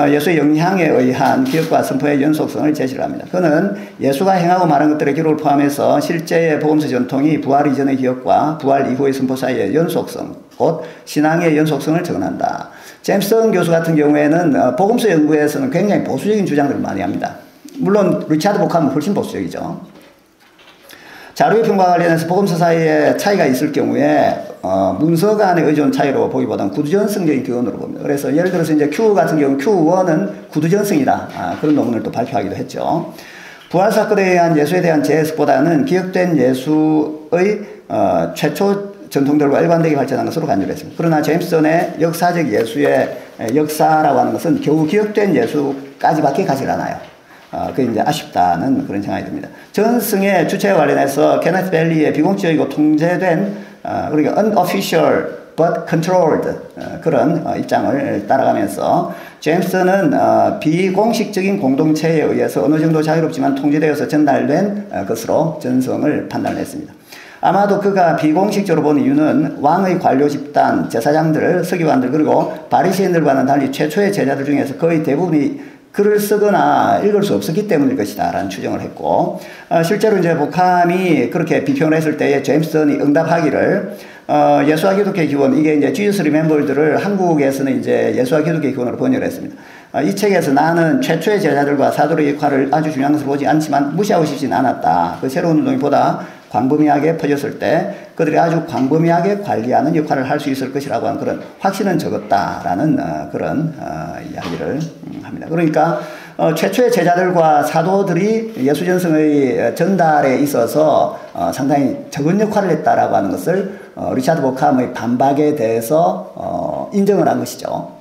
예수의 영향에 의한 기억과 선포의 연속성을 제시를 합니다. 그는 예수가 행하고 말한 것들의 기록을 포함해서 실제의 복음서 전통이 부활 이전의 기억과 부활 이후의 선포 사이의 연속성, 곧 신앙의 연속성을 정언한다. 제임스 던 교수 같은 경우에는 복음서 연구에서는 굉장히 보수적인 주장들을 많이 합니다. 물론 리차드 복함은 훨씬 보수적이죠. 자료의 평과 관련해서 복음서 사이에 차이가 있을 경우에 문서 간의 의존 차이로 보기보다는 구두전승적인 기원으로 봅니다. 그래서 예를 들어서 이제 Q 같은 경우 Q1은 구두전승이다. 그런 논문을 또 발표하기도 했죠. 부활 사건에 의한 예수에 대한 재해석보다는 기억된 예수의 최초 전통들과 일관되게 발전한 것으로 간주했습니다. 그러나 제임스 던의 역사적 예수의 역사라고 하는 것은 겨우 기억된 예수까지밖에 가지 않아요. 그게 이제 아쉽다는 그런 생각이 듭니다. 전승의 주체와 관련해서 케네스 벨리의 비공식적이고 통제된 그러니까 unofficial but controlled 그런 입장을 따라가면서 제임스는 비공식적인 공동체에 의해서 어느 정도 자유롭지만 통제되어서 전달된 것으로 전승을 판단했습니다. 아마도 그가 비공식적으로 본 이유는 왕의 관료 집단, 제사장들, 서기관들 그리고 바리새인들과는 달리 최초의 제자들 중에서 거의 대부분이 글을 쓰거나 읽을 수 없었기 때문일 것이다 라는 추정을 했고, 실제로 이제 복함이 그렇게 비평을 했을 때에 제임스턴이 응답하기를 예수와 기독교의 기원, 이게 이제 Jesus Remembered를 한국에서는 이제 예수와 기독교의 기원으로 번역을 했습니다. 이 책에서 나는 최초의 제자들과 사도의 역할을 아주 중요한 것으로 보지 않지만 무시하고 싶진 않았다. 그 새로운 운동이 보다 광범위하게 퍼졌을 때 그들이 아주 광범위하게 관리하는 역할을 할 수 있을 것이라고 하는 그런 확신은 적었다라는 그런 이야기를 합니다. 그러니까 최초의 제자들과 사도들이 예수 전승의 전달에 있어서 상당히 적은 역할을 했다라고 하는 것을 리차드 복함의 반박에 대해서 인정을 한 것이죠.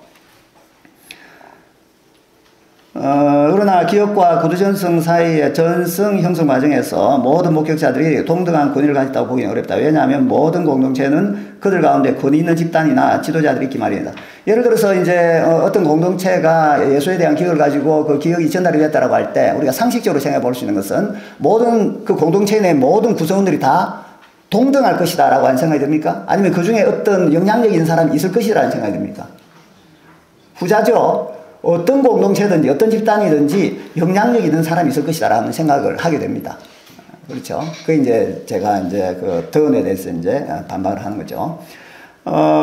그러나 기업과 구두 전승 사이의 전승 형성 과정에서 모든 목격자들이 동등한 권위를 가졌다고 보기는 어렵다. 왜냐하면 모든 공동체는 그들 가운데 권위 있는 집단이나 지도자들이 있기 마련이다. 예를 들어서 이제 어떤 공동체가 예수에 대한 기억을 가지고 그 기억이 전달이 됐다라고 할 때 우리가 상식적으로 생각해 볼 수 있는 것은 모든 그 공동체 내 모든 구성원들이 다 동등할 것이다 라고 하는 생각이 듭니까? 아니면 그 중에 어떤 영향력 있는 사람이 있을 것이라는 생각이 듭니까? 후자죠. 어떤 공동체든지 어떤 집단이든지 영향력 있는 사람이 있을 것이다라는 생각을 하게 됩니다. 그렇죠. 그게 이제 제가 이제 그 더언에 대해서 이제 반박을 하는 거죠.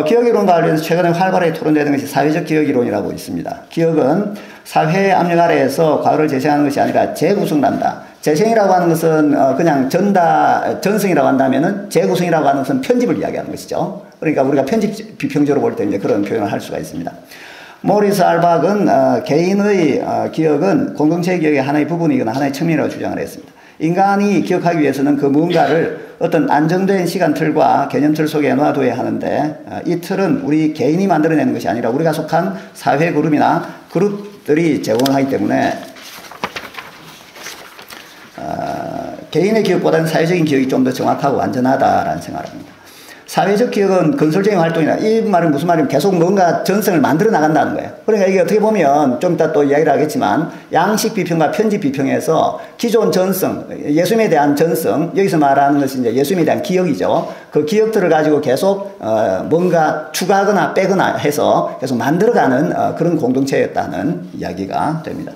기억이론과 관련해서 최근에 활발하게 토론되는 것이 사회적 기억이론이라고 있습니다. 기억은 사회의 압력 아래에서 과거를 재생하는 것이 아니라 재구성한다. 재생이라고 하는 것은 그냥 전승이라고 한다면은 재구성이라고 하는 것은 편집을 이야기하는 것이죠. 그러니까 우리가 편집 비평적으로 볼 때 이제 그런 표현을 할 수가 있습니다. 모리스 알박은 개인의 기억은 공동체의 기억의 하나의 부분이거나 하나의 측면이라고 주장을 했습니다. 인간이 기억하기 위해서는 그 무언가를 어떤 안정된 시간틀과 개념틀 속에 놔둬야 하는데 이 틀은 우리 개인이 만들어내는 것이 아니라 우리가 속한 사회 그룹이나 그룹들이 제공을 하기 때문에 개인의 기억보다는 사회적인 기억이 좀 더 정확하고 안전하다라는 생각을 합니다. 사회적 기억은 건설적인 활동이다. 이 말은 무슨 말이냐면 계속 뭔가 전승을 만들어 나간다는 거예요. 그러니까 이게 어떻게 보면 좀 이따 또 이야기를 하겠지만 양식 비평과 편집 비평에서 기존 전승, 예수님에 대한 전승, 여기서 말하는 것이 이제 예수님에 대한 기억이죠. 그 기억들을 가지고 계속 뭔가 추가하거나 빼거나 해서 계속 만들어가는 그런 공동체였다는 이야기가 됩니다.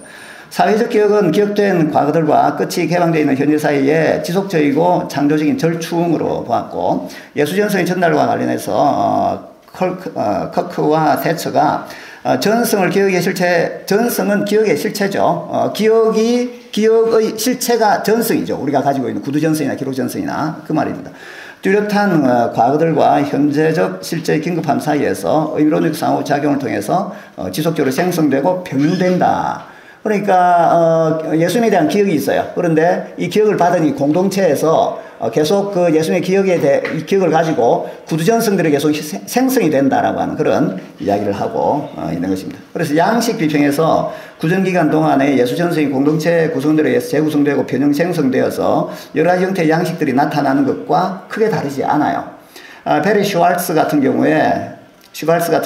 사회적 기억은 기억된 과거들과 끝이 개방되어 있는 현재 사이에 지속적이고 창조적인 절충으로 보았고 예수전승의 전달과 관련해서 커크와 세처가 전승을 기억의 실체, 전승은 기억의 실체죠. 기억의 실체가 전승이죠. 우리가 가지고 있는 구두전승이나 기록전승이나 그 말입니다. 뚜렷한 과거들과 현재적 실제의 긴급함 사이에서 의미론적 상호작용을 통해서 지속적으로 생성되고 병행된다. 그러니까 예수님에 대한 기억이 있어요. 그런데 이 기억을 받은 이 공동체에서 계속 그 예수님의 기억을 가지고 구두전승들이 계속 생성이 된다라고 하는 그런 이야기를 하고 있는 것입니다. 그래서 양식 비평에서 구전기간 동안에 예수전승이 공동체 구성들에 의해서 재구성되고 변형 생성되어서 여러 가지 형태의 양식들이 나타나는 것과 크게 다르지 않아요. 베리 슈왈츠 같은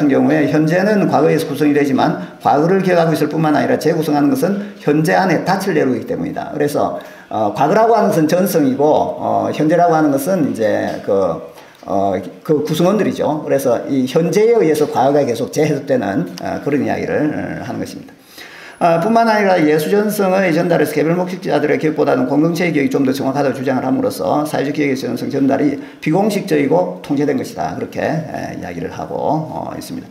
경우에 현재는 과거에서 구성이 되지만 과거를 기억하고 있을 뿐만 아니라 재구성하는 것은 현재 안에 닻을 내놓기 때문이다. 그래서 과거라고 하는 것은 전성이고 현재라고 하는 것은 이제 그 구성원들이죠. 그래서 이 현재에 의해서 과거가 계속 재해석되는 그런 이야기를 하는 것입니다. 뿐만 아니라 예수전승의 전달에서 개별 목격자들의 기억보다는 공동체의 기억이 좀 더 정확하다고 주장을 함으로써 사회적 기억의 전승 전달이 비공식적이고 통제된 것이다. 그렇게 이야기를 하고 있습니다.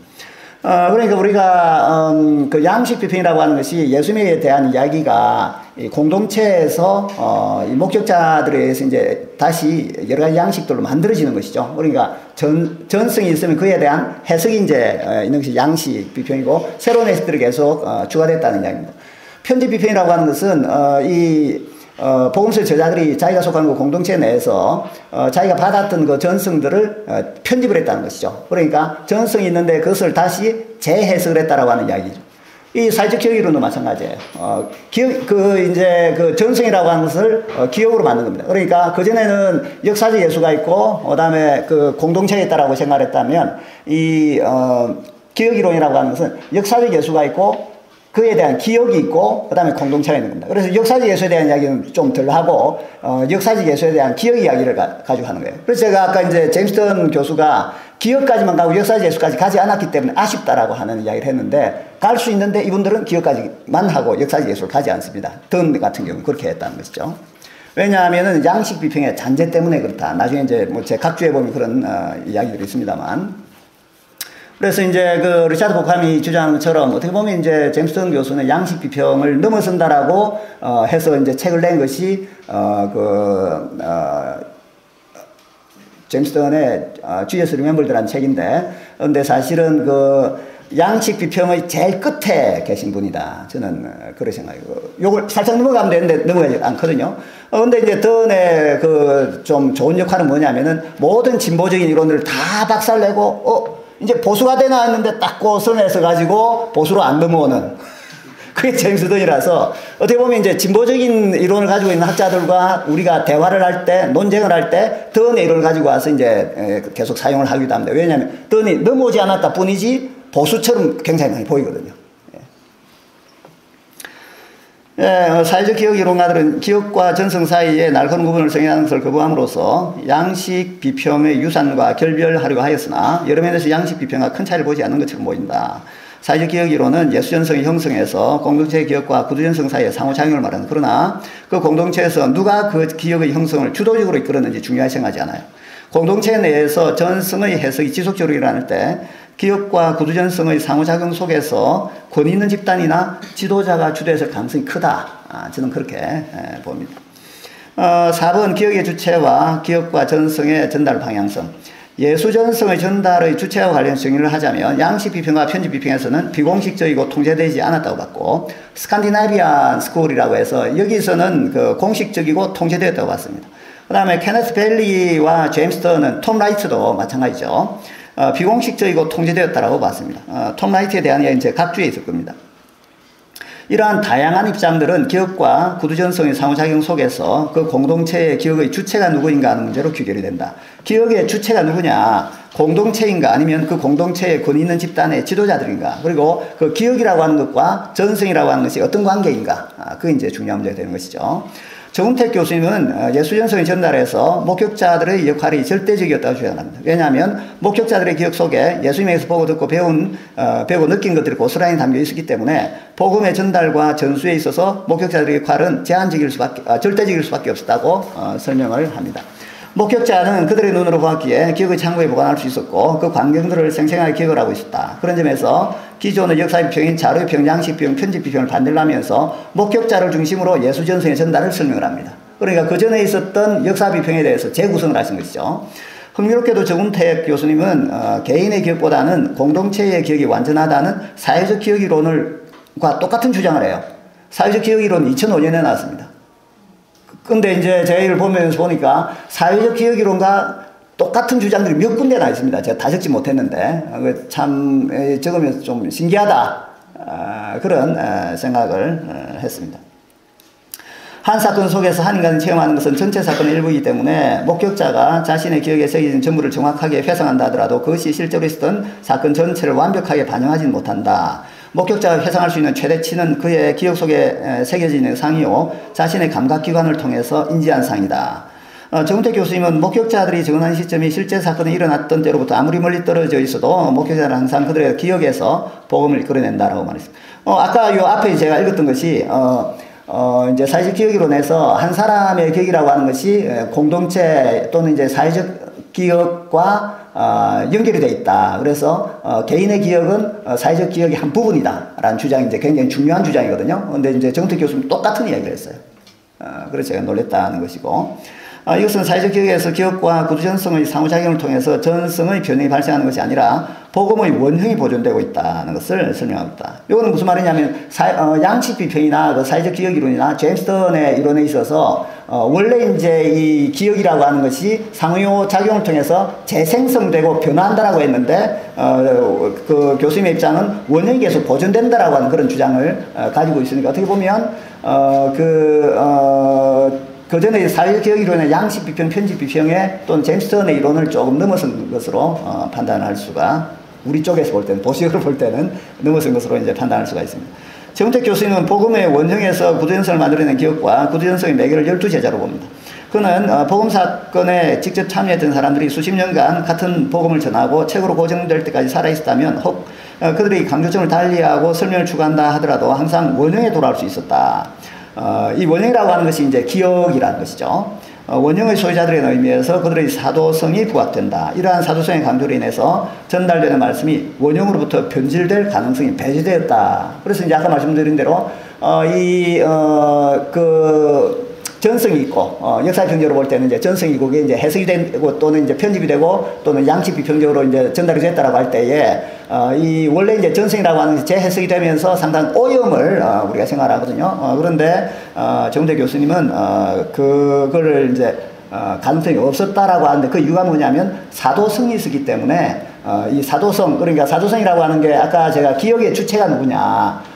그러니까 우리가 그 양식 비평이라고 하는 것이 예수님에 대한 이야기가 공동체에서 이 목격자들에 의해서 이제 다시 여러 가지 양식들로 만들어지는 것이죠. 그러니까 전승이 있으면 그에 대한 해석이 이제 있는 것이 양식 비평이고 새로운 해석들이 계속 추가됐다는 이야기입니다. 편집 비평이라고 하는 것은 복음서 저자들이 자기가 속한 그 공동체 내에서 자기가 받았던 그 전승들을 편집을 했다는 것이죠. 그러니까 전승이 있는데 그것을 다시 재해석을 했다라고 하는 이야기죠. 이 사회적 기억이론도 마찬가지예요. 이제 전승이라고 하는 것을 기억으로 만든 겁니다. 그러니까 그전에는 역사적 예수가 있고, 그 다음에 그 공동체가 있다라고 생각했다면, 기억이론이라고 하는 것은 역사적 예수가 있고, 그에 대한 기억이 있고 그 다음에 공동체가 있는 겁니다. 그래서 역사적 예수에 대한 이야기는 좀 덜 하고 역사적 예수에 대한 기억 이야기를 가지고 하는 거예요. 그래서 제가 아까 이제 제임스턴 교수가 기억까지만 가고 역사적 예술까지 가지 않았기 때문에 아쉽다라고 하는 이야기를 했는데 갈 수 있는데 이분들은 기억까지만 하고 역사적 예술을 가지 않습니다. 던 같은 경우는 그렇게 했다는 것이죠. 왜냐하면은 양식 비평의 잔재 때문에 그렇다. 나중에 이제 뭐 제 각주에 보면 그런 이야기들이 있습니다만. 그래서 이제 그 리차드 포캄이 주장한 것처럼 어떻게 보면 이제 제임스 던 교수는 양식 비평을 넘어선다라고 해서 이제 책을 낸 것이 제임스 던의 Jesus Remembered라는 책인데, 근데 사실은 그 양식 비평의 제일 끝에 계신 분이다. 저는 그렇게 생각해요. 요걸 살짝 넘어가면 되는데 넘어가지 않거든요. 근데 이제 던의 그 좀 좋은 역할은 뭐냐면은 모든 진보적인 이론들을 다 박살내고 이제 보수가 되나 했는데 딱 선에서 가지고 보수로 안 넘어오는 그게 제임스 던이라서 어떻게 보면 이제 진보적인 이론을 가지고 있는 학자들과 우리가 대화를 할 때, 논쟁을 할 때 던의 이론을 가지고 와서 이제 계속 사용을 하기도 합니다. 왜냐하면 던이 넘어오지 않았다 뿐이지 보수처럼 굉장히 많이 보이거든요. 사회적 기억 이론가들은 기억과 전성 사이에 날카로운 구분을 성행하는 것을 거부함으로써 양식 비평의 유산과 결별하려고 하였으나 여러 면에서 양식 비평과 큰 차이를 보지 않는 것처럼 보인다. 사회적 기억 이론은 예수전성의 형성에서 공동체의 기억과 구두전성 사이의 상호작용을 말하는, 그러나 그 공동체에서 누가 그 기억의 형성을 주도적으로 이끌었는지 중요하게 생각하지 않아요. 공동체 내에서 전성의 해석이 지속적으로 일어날 때 기억과 구두전성의 상호작용 속에서 권위 있는 집단이나 지도자가 주도했을 가능성이 크다. 저는 그렇게 봅니다. 4번 기억의 주체와 기억과 전성의 전달 방향성. 예수전성의 전달의 주체와 관련해서 정의를 하자면 양식 비평과 편집 비평에서는 비공식적이고 통제되지 않았다고 봤고, 스칸디나비안 스쿨이라고 해서 여기서는 그 공식적이고 통제되었다고 봤습니다. 그 다음에 케네스 벨리와 제임스 던은 톰 라이트도 마찬가지죠. 비공식적이고 통제되었다고 봤습니다. 톰 라이트에 대한 이야기는 제 각주에 있을 겁니다. 이러한 다양한 입장들은 기억과 구두전성의 상호작용 속에서 그 공동체의 기억의 주체가 누구인가 하는 문제로 귀결이 된다. 기억의 주체가 누구냐? 공동체인가 아니면 그 공동체에 권위 있는 집단의 지도자들인가? 그리고 그 기억이라고 하는 것과 전성이라고 하는 것이 어떤 관계인가? 그게 이제 중요한 문제가 되는 것이죠. 정운택 교수님은 예수전성의 전달에서 목격자들의 역할이 절대적이었다고 주장합니다. 왜냐하면 목격자들의 기억 속에 예수님에게서 보고 듣고 배우고 느낀 것들이 고스란히 담겨 있었기 때문에 복음의 전달과 전수에 있어서 목격자들의 역할은 절대적일 수밖에 없었다고 설명을 합니다. 목격자는 그들의 눈으로 보았기에 기억의 창고에 보관할 수 있었고 그 광경들을 생생하게 기억을 하고 있었다. 그런 점에서 기존의 역사비평인 자료비평, 양식비평, 편집비평을 반대하면서 목격자를 중심으로 예수전성의 전달을 설명을 합니다. 그러니까 그 전에 있었던 역사비평에 대해서 재구성을 하신 것이죠. 흥미롭게도 정운택 교수님은 개인의 기억보다는 공동체의 기억이 완전하다는 사회적 기억 이론과 똑같은 주장을 해요. 사회적 기억 이론은 2005년에 나왔습니다. 근데 이제 제 얘기를 보니까 사회적 기억 이론과 똑같은 주장들이 몇 군데나 있습니다. 제가 다 적지 못했는데 참 적으면서 좀 신기하다 그런 생각을 했습니다. 한 사건 속에서 한 인간이 체험하는 것은 전체 사건의 일부이기 때문에 목격자가 자신의 기억에 새겨진 전부를 정확하게 회상한다 하더라도 그것이 실제로 있었던 사건 전체를 완벽하게 반영하지는 못한다. 목격자가 회상할 수 있는 최대치는 그의 기억 속에 새겨지는 상이요 자신의 감각기관을 통해서 인지한 상이다. 정운택 교수님은 목격자들이 증언한 시점이 실제 사건이 일어났던 때로부터 아무리 멀리 떨어져 있어도 목격자는 항상 그들의 기억에서 복음을 이끌어낸다라고 말했습니다. 아까 요 앞에 제가 읽었던 것이 이제 사회적 기억 이론에서 한 사람의 기억이라고 하는 것이 공동체 또는 이제 사회적 기억과 연결이 되어 있다. 그래서 개인의 기억은 사회적 기억의 한 부분이다라는 주장이 이제 굉장히 중요한 주장이거든요. 그런데 이제 정운택 교수님 똑같은 이야기를 했어요. 그래서 제가 놀랬다는 것이고, 이것은 사회적 기억에서 기억과 구두전성의 상호작용을 통해서 전성의 변형이 발생하는 것이 아니라 복음의 원형이 보존되고 있다는 것을 설명합니다. 이거는 무슨 말이냐면 양식 비평이나 그 사회적 기억 이론이나 제임스 던의 이론에 있어서 원래 이제 이 기억이라고 하는 것이 상호작용을 통해서 재생성되고 변화한다라고 했는데 그 교수님의 입장은 원형이 계속 보존된다라고 하는 그런 주장을 가지고 있으니까 어떻게 보면 그 전에 사회적 기억 이론의 양식 비평, 편집 비평에 또는 제임스 던의 이론을 조금 넘어선 것으로 판단할 수가, 우리 쪽에서 볼 때는, 보수적으로 볼 때는 넘어선 것으로 이제 판단할 수가 있습니다. 정운택 교수님은 복음의 원형에서 구두전성을 만들어낸 기억과 구두전성의 매개를 12제자로 봅니다. 그는 복음 사건에 직접 참여했던 사람들이 수십 년간 같은 복음을 전하고 책으로 고정될 때까지 살아있었다면 혹 그들이 강조점을 달리하고 설명을 추구한다 하더라도 항상 원형에 돌아올 수 있었다. 이 원형이라고 하는 것이 이제 기억이라는 것이죠. 원형의 소유자들의 의미에서 그들의 사도성이 부각된다. 이러한 사도성의 강조로 인해서 전달되는 말씀이 원형으로부터 변질될 가능성이 배제되었다. 그래서 이제 아까 말씀드린 대로 전성이 있고, 역사 평적으로 볼 때는 이제 전성이고, 그게 이제 해석이 되고, 또는 이제 편집이 되고, 또는 양식 비평적으로 이제 전달이 됐다라고 할 때에, 이 원래 이제 전성이라고 하는 것이 재해석이 되면서 상당한 오염을 우리가 생각하거든요. 그런데, 정대 교수님은, 그거를 이제, 가능성이 없었다라고 하는데 그 이유가 뭐냐면 사도성이 있었기 때문에, 이 사도성, 그러니까 사도성이라고 하는 게 아까 제가 기억의 주체가 누구냐,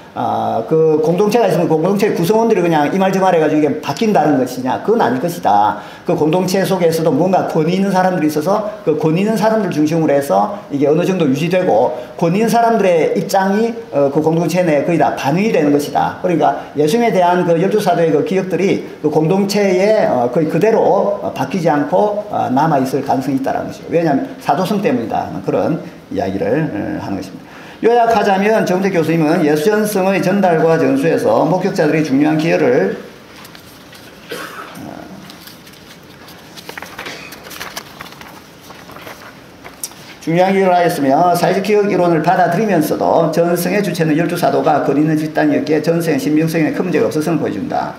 그 공동체가 있으면 공동체 구성원들이 그냥 이 말 저 말 해가지고 이게 바뀐다는 것이냐? 그건 아닐 것이다. 그 공동체 속에서도 뭔가 권위 있는 사람들이 있어서 그 권위 있는 사람들 중심으로 해서 이게 어느 정도 유지되고 권위 있는 사람들의 입장이 그 공동체 내에 거의 다 반영이 되는 것이다. 그러니까 예수님에 대한 그 12사도의 그 기억들이 그 공동체에 거의 그대로 바뀌지 않고 남아있을 가능성이 있다는 것이죠. 왜냐하면 사도성 때문이다. 그런 이야기를 하는 것입니다. 요약하자면 정태 교수님은 예수 전성의 전달과 전수에서 목격자들이 중요한 기여를 하였으며 사회적 기억 이론을 받아들이면서도 전성의 주체는 12사도가 권 있는 집단이었기에 전성의 신빙성에 큰 문제가 없었음을 보여준다.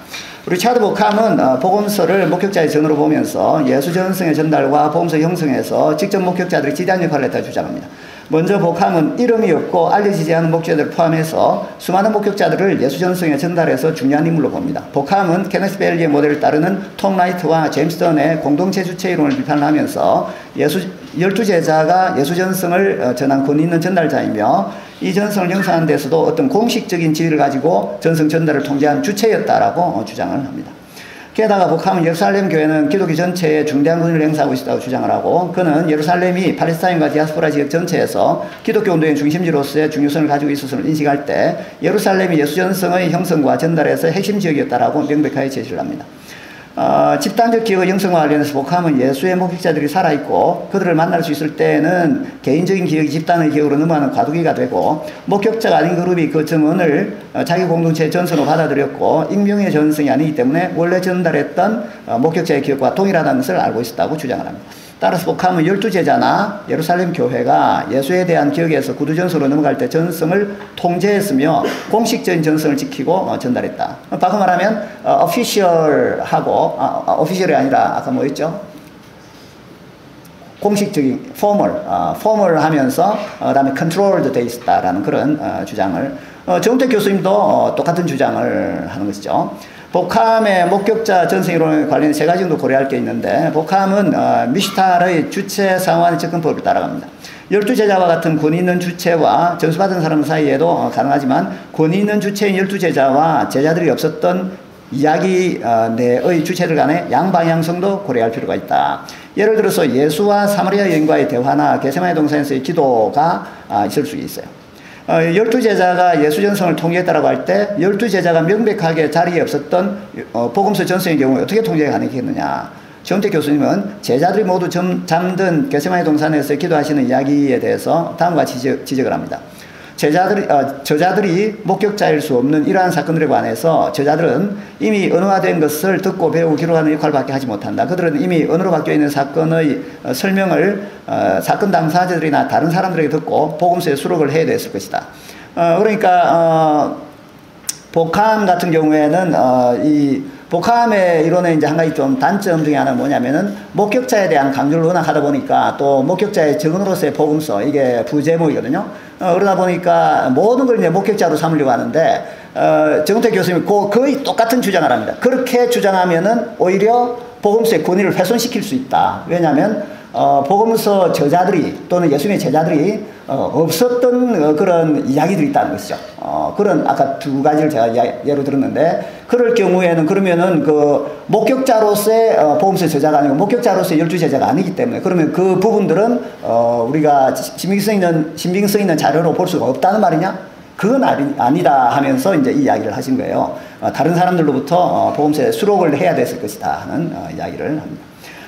우리 차드 보캄은 복음서를 목격자의 전으로 보면서 예수 전성의 전달과 복음서 형성에서 직접 목격자들이 지대한 역할을 했다고 주장합니다. 먼저 보캄은 이름이 없고 알려지지 않은 목격자들을 포함해서 수많은 목격자들을 예수 전성에 전달해서 중요한 인물로 봅니다. 보캄은 케네스 벨리의 모델을 따르는 톰 라이트와 제임스 던의 공동체 주체 이론을 비판하면서 12제자가 예수 전성을 전한 권 있는 전달자이며 이 전성을 형성하는 데서도 어떤 공식적인 지위를 가지고 전성 전달을 통제한 주체였다라고 주장을 합니다. 게다가 보캄은 예루살렘 교회는 기독교 전체에 중대한 권위를 행사하고 있다고 주장을 하고 그는 예루살렘이 팔레스타인과 디아스포라 지역 전체에서 기독교 운동의 중심지로서의 중요성을 가지고 있었음을 인식할 때 예루살렘이 예수 전성의 형성과 전달에서 핵심 지역이었다라고 명백하게 제시를 합니다. 집단적 기억의 형성과 관련해서 보캄은 예수의 목격자들이 살아있고 그들을 만날 수 있을 때는 개인적인 기억이 집단의 기억으로 넘어가는 과도기가 되고 목격자가 아닌 그룹이 그 증언을 자기 공동체의 전선으로 받아들였고 익명의 전성이 아니기 때문에 원래 전달했던 목격자의 기억과 동일하다는 것을 알고 있었다고 주장을 합니다. 따라서 보캄은 12제자나 예루살렘 교회가 예수에 대한 기억에서 구두전서로 넘어갈 때 전성을 통제했으며 공식적인 전성을 지키고 전달했다. 바꿔 말하면 official하고 official이 아니라 아까 뭐였죠? 공식적인 formal 하면서 그다음에 controlled 돼 있었다라는 그런 주장을 정택 교수님도 똑같은 주장을 하는 것이죠. 보캄의 목격자 전성이론에 관련해서 세 가지 정도 고려할 게 있는데 보캄은 미슈탈의 주체 상환 접근법을 따라갑니다. 12제자와 같은 권위 있는 주체와 전수받은 사람 사이에도 가능하지만 권위 있는 주체인 12제자와 제자들이 없었던 이야기 내의 주체들 간의 양방향성도 고려할 필요가 있다. 예를 들어서 예수와 사마리아 여인과의 대화나 게세마네 동산에서의 기도가 있을 수 있어요. 12제자가 예수 전성을 통제했다라고 할 때 12제자가 명백하게 자리에 없었던 복음서 전성의 경우에 어떻게 통제가 가능했느냐. 정택 교수님은 제자들이 모두 잠든 게세마네 동산에서 기도하시는 이야기에 대해서 다음과 같이 지적을 합니다. 저자들이 목격자일 수 없는 이러한 사건들에 관해서 저자들은 이미 언어화된 것을 듣고 배우고 기록하는 역할밖에 하지 못한다. 그들은 이미 언어로 바뀌어있는 사건의 설명을 사건 당사자들이나 다른 사람들에게 듣고 복음서에 수록을 해야 됐을 것이다. 그러니까 보캄 같은 경우에는 이 보캄의 이론의 이제 한 가지 좀 단점 중에 하나는 뭐냐면은 목격자에 대한 강조를 워낙 하다 보니까 또 목격자의 증언으로서의 복음서 이게 부제목이거든요. 그러다 보니까 모든 걸 이제 목격자로 삼으려고 하는데 정택 교수님이 거의 똑같은 주장을 합니다. 그렇게 주장하면은 오히려 복음서의 권위를 훼손시킬 수 있다. 왜냐하면 복음서 저자들이 또는 예수님의 제자들이 없었던 그런 이야기들이 있다는 것이죠. 그런 아까 두 가지를 제가 예로 들었는데 그럴 경우에는 그러면은 그 목격자로서의 복음서 저자가 아니고 목격자로서의 12제자가 아니기 때문에 그러면 그 부분들은 우리가 신빙성 있는 자료로 볼 수가 없다는 말이냐? 그건 아니다 하면서 이제 이 이야기를 하신 거예요. 다른 사람들로부터 복음서에 수록을 해야 됐을 것이다 하는 이야기를 합니다.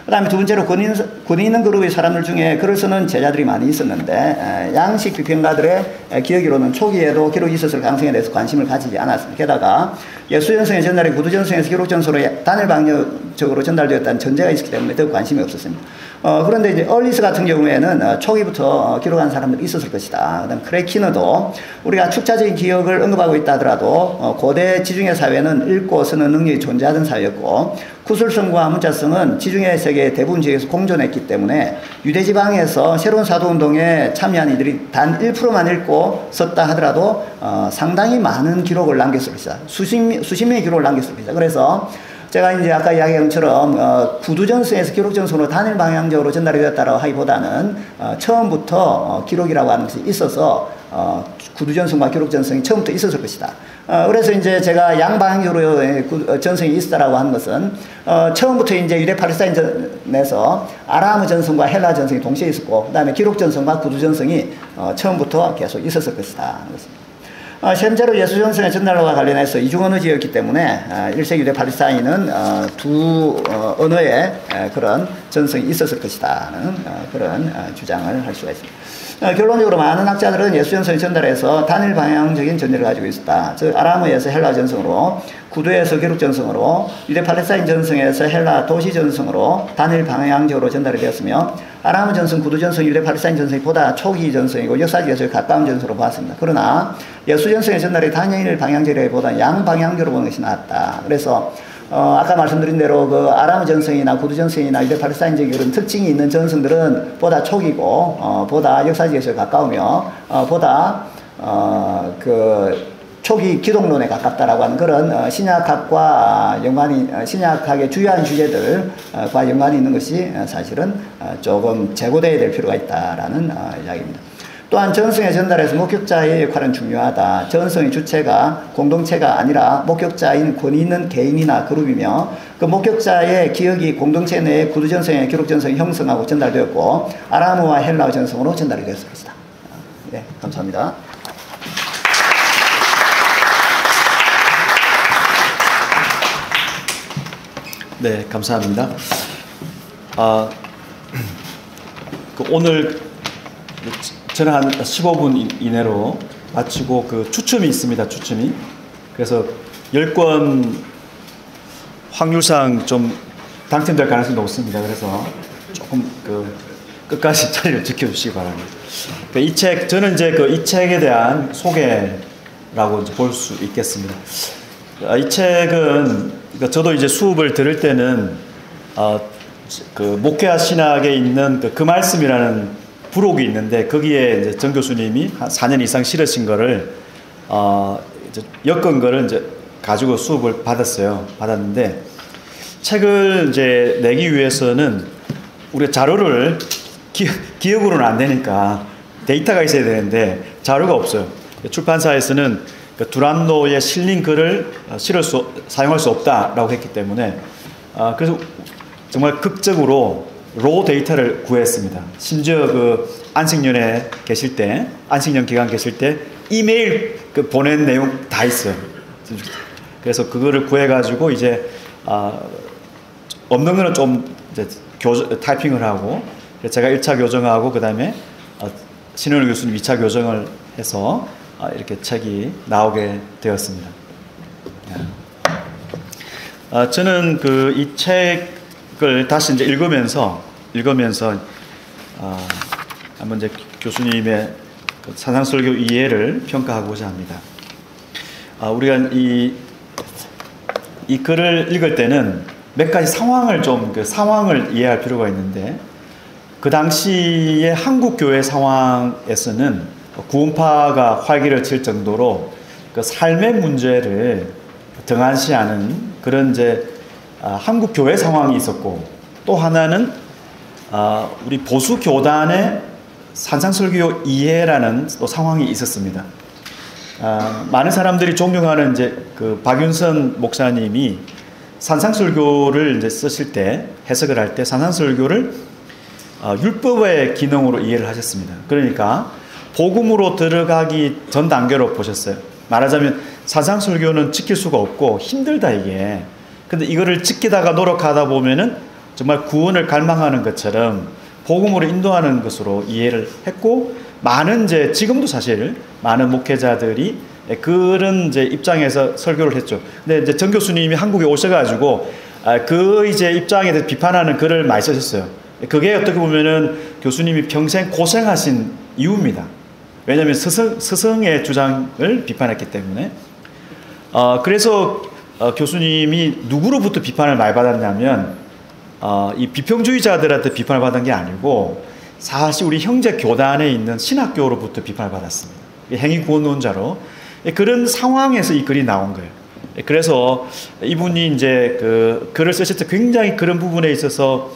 그 다음에 두 번째로 권위 있는 그룹의 사람들 중에 글을 쓰는 제자들이 많이 있었는데 양식 비평가들의 기억으로는 초기에도 기록이 있었을 가능성에 대해서 관심을 가지지 않았습니다. 게다가 예수전승의 전달이 구두전승에서 기록전서로 단일 방향적으로 전달되었다는 전제가 있었기 때문에 더 관심이 없었습니다. 그런데 이제 얼리스 같은 경우에는 초기부터 기록한 사람들이 있었을 것이다. 그 다음 크레키너도 우리가 축자적인 기억을 언급하고 있다 하더라도 고대 지중해 사회는 읽고 쓰는 능력이 존재하던 사회였고 구술성과 문자성은 지중해 세계의 대부분 지역에서 공존했기 때문에 유대지방에서 새로운 사도운동에 참여한 이들이 단 1%만 읽고 썼다 하더라도 상당히 많은 기록을 남겼을 것이다. 수십 명의 기록을 남겼을 것이다. 그래서 제가 이제 아까 이야기한 것처럼 구두전서에서 기록전서로 단일 방향적으로 전달이 되었다고 하기보다는 처음부터 기록이라고 하는 것이 있어서 구두전성과 기록전성이 처음부터 있었을 것이다. 그래서 이제 제가 양방향적으로 전성이 있었다라고 하는 것은 처음부터 이제 유대 팔레스타인전에서 아람어 전성과 헬라 전성이 동시에 있었고 그다음에 기록 전성과 구두 전성이 처음부터 계속 있었을 것이다 하는 것입니다. 현재로 예수 전성의 전달과 관련해서 이중언어지였기 때문에 1세기 유대 팔레스타인은 두 언어의 그런 전성이 있었을 것이다 하는 그런 주장을 할 수가 있습니다. 결론적으로 많은 학자들은 예수 전성의 전달에서 단일 방향적인 전제를 가지고 있었다. 즉 아람어에서 헬라 전성으로, 구두에서 기록 전성으로, 유대 팔레스타인 전성에서 헬라 도시 전성으로 단일 방향적으로 전달이 되었으며 아람어 전성, 구두 전성, 유대 팔레스타인 전성이 보다 초기 전성이고 역사적에서 가까운 전성으로 보았습니다. 그러나 예수 전성의 전달이 단일 방향적이라기보다 양방향적으로 보는 것이 낫다. 그래서 아까 말씀드린 대로 그 아람어 전성이나 구두 전성이나 유대 팔레스타인적 이런 특징이 있는 전성들은 보다 초기고 보다 역사적에서 가까우며 보다 그 초기 기독론에 가깝다라고 하는 그런 신약학과 연관이 신약학의 주요한 주제들과 연관이 있는 것이 사실은 조금 재고되어야 될 필요가 있다라는 이야기입니다. 또한 전성의 전달에서 목격자의 역할은 중요하다. 전성의 주체가 공동체가 아니라 목격자인 권위 있는 개인이나 그룹이며 그 목격자의 기억이 공동체 내의 구두전성의 기록전성이 형성하고 전달되었고 아람어와 헬라어 전성으로 전달이 되었을 것이다. 네, 감사합니다. 네, 감사합니다. 오늘 저는 한 15분 이내로 마치고 그 추첨이 있습니다. 추첨이. 그래서 10권 확률상 좀 당첨될 가능성이 높습니다. 그래서 조금 끝까지 자리를 지켜주시기 바랍니다. 이 책, 저는 이제 이 책에 대한 소개라고 볼 수 있겠습니다. 이 책은 저도 이제 수업을 들을 때는 그 목회와 신학에 있는 그 말씀이라는 부록이 있는데 거기에 이제 정 교수님이 한 4년 이상 실으신 거를 이제 엮은 거를 이제 가지고 수업을 받았는데 책을 이제 내기 위해서는 우리가 자료를 기억으로는 안 되니까 데이터가 있어야 되는데 자료가 없어요. 출판사에서는 그 두란노에 실린 글을 사용할 수 없다라고 했기 때문에 그래서 정말 극적으로 로 데이터를 구했습니다. 심지어 그 안식년에 계실 때, 안식년 기간 계실 때 이메일 보낸 내용 다 있어요. 그래서 그거를 구해가지고 이제 없는 거는 좀 이제 타이핑을 하고 제가 1차 교정하고 그 다음에 신은호 교수님 2차 교정을 해서 이렇게 책이 나오게 되었습니다. 저는 이 책을 다시 이제 읽으면서 한번 이제 교수님의 산상설교 이해를 평가하고자 합니다. 우리가 이 글을 읽을 때는 몇 가지 상황을 상황을 이해할 필요가 있는데 그 당시의 한국 교회 상황에서는 구원파가 활기를 칠 정도로 그 삶의 문제를 등한시하는 그런 이제 한국 교회 상황이 있었고 또 하나는 우리 보수 교단의 산상설교 이해라는 또 상황이 있었습니다. 많은 사람들이 존경하는 이제 그 박윤선 목사님이 산상설교를 이제 쓰실 때 해석을 할 때 산상설교를 율법의 기능으로 이해를 하셨습니다. 그러니까 복음으로 들어가기 전 단계로 보셨어요. 말하자면 사상설교는 지킬 수가 없고 힘들다 이게. 근데 이거를 지키다가 노력하다 보면은 정말 구원을 갈망하는 것처럼 복음으로 인도하는 것으로 이해를 했고, 많은 이제 지금도 사실 많은 목회자들이 그런 이제 입장에서 설교를 했죠. 근데 이제 정 교수님이 한국에 오셔가지고 그 이제 입장에 대해서 비판하는 글을 많이 쓰셨어요. 그게 어떻게 보면은 교수님이 평생 고생하신 이유입니다. 왜냐하면 스승의 주장을 비판했기 때문에. 그래서 교수님이 누구로부터 비판을 많이 받았냐면 이 비평주의자들한테 비판을 받은 게 아니고 사실 우리 형제 교단에 있는 신학교로부터 비판을 받았습니다. 행위구원론자로. 그런 상황에서 이 글이 나온 거예요. 그래서 이분이 이제 그 글을 쓰실 때 굉장히 그런 부분에 있어서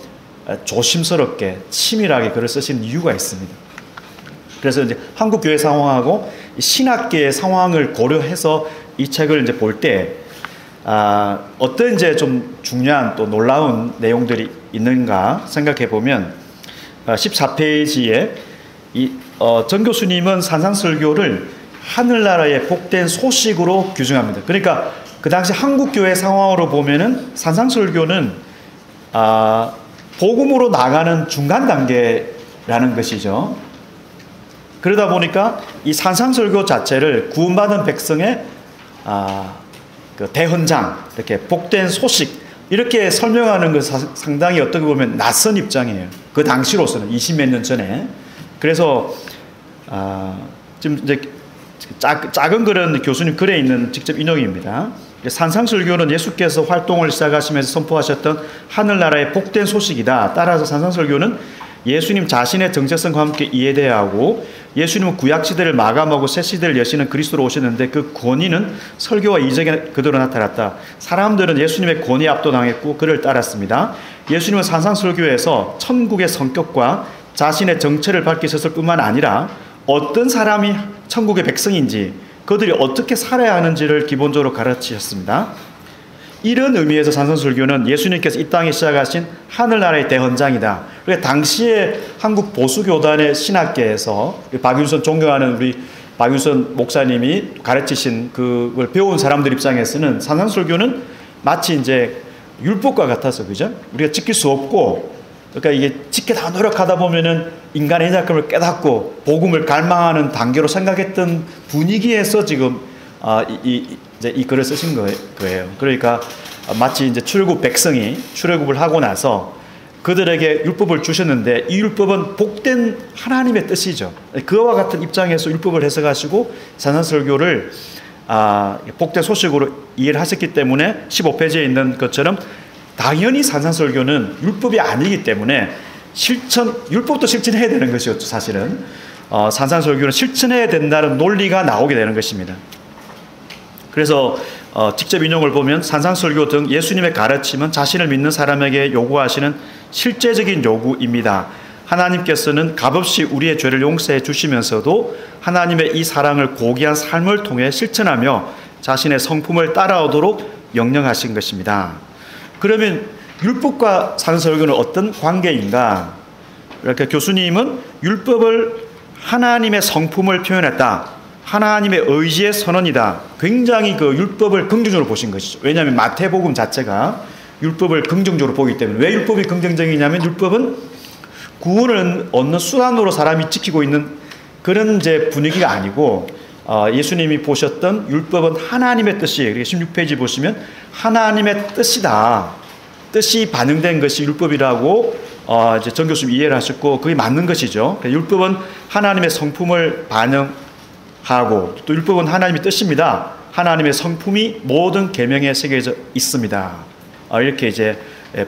조심스럽게 치밀하게 글을 쓰시는 이유가 있습니다. 그래서 이제 한국 교회 상황하고 신학계의 상황을 고려해서 이 책을 이제 볼 때 어떤 이제 좀 중요한 또 놀라운 내용들이 있는가 생각해 보면 14페이지에 정 교수님은 산상설교를 하늘나라의 복된 소식으로 규정합니다. 그러니까 그 당시 한국 교회 상황으로 보면은 산상설교는 복음으로 나가는 중간 단계라는 것이죠. 그러다 보니까 이 산상설교 자체를 구원받은 백성의 그 대헌장, 이렇게 복된 소식 이렇게 설명하는 것은 상당히 어떻게 보면 낯선 입장이에요. 그 당시로서는 20몇 년 전에. 그래서 지금 이제 작은 글은 교수님 글에 있는 직접 인용입니다. 산상설교는 예수께서 활동을 시작하시면서 선포하셨던 하늘나라의 복된 소식이다. 따라서 산상설교는 예수님 자신의 정체성과 함께 이해돼야 하고, 예수님은 구약시대를 마감하고 새시대를 여시는 그리스도로 오셨는데 그 권위는 설교와 이적에 그대로 나타났다. 사람들은 예수님의 권위에 압도당했고 그를 따랐습니다. 예수님은 산상설교에서 천국의 성격과 자신의 정체를 밝히셨을 뿐만 아니라 어떤 사람이 천국의 백성인지, 그들이 어떻게 살아야 하는지를 기본적으로 가르치셨습니다. 이런 의미에서 산상설교는 예수님께서 이 땅에 시작하신 하늘나라의 대헌장이다. 그러니까 당시에 한국 보수교단의 신학계에서 박윤선, 존경하는 우리 박윤선 목사님이 가르치신 그걸 배운 사람들 입장에서는 산상설교는 마치 이제 율법과 같아서, 그죠? 우리가 지킬 수 없고, 그러니까 이게 지키다가 노력하다 보면은 인간의 연약함을 깨닫고 복음을 갈망하는 단계로 생각했던 분위기에서 지금 이제 이 글을 쓰신 거예요. 그러니까 마치 이제 출애굽 백성이 출애굽을 하고 나서 그들에게 율법을 주셨는데 이 율법은 복된 하나님의 뜻이죠. 그와 같은 입장에서 율법을 해석하시고 산상설교를 복된 소식으로 이해를 하셨기 때문에 15페이지에 있는 것처럼 당연히 산상설교는 율법이 아니기 때문에 율법도 실천해야 되는 것이었죠. 사실은 산상설교는 실천해야 된다는 논리가 나오게 되는 것입니다. 그래서 직접 인용을 보면 산상설교 등 예수님의 가르침은 자신을 믿는 사람에게 요구하시는 실제적인 요구입니다. 하나님께서는 값없이 우리의 죄를 용서해 주시면서도 하나님의 이 사랑을 고귀한 삶을 통해 실천하며 자신의 성품을 따라오도록 명령하신 것입니다. 그러면 율법과 산상설교는 어떤 관계인가? 이렇게 교수님은 율법을 하나님의 성품을 표현했다. 하나님의 의지의 선언이다. 굉장히 그 율법을 긍정적으로 보신 것이죠. 왜냐하면 마태복음 자체가 율법을 긍정적으로 보기 때문에. 왜 율법이 긍정적이냐면 율법은 구원을 얻는 수단으로 사람이 지키고 있는 그런 이제 분위기가 아니고 예수님이 보셨던 율법은 하나님의 뜻이, 16페이지 보시면 하나님의 뜻이다. 뜻이 반영된 것이 율법이라고 이제 정 교수님 이해를 하셨고 그게 맞는 것이죠. 율법은 하나님의 성품을 반영하고 또 율법은 하나님의 뜻입니다. 하나님의 성품이 모든 계명에 새겨져 있습니다. 이렇게 이제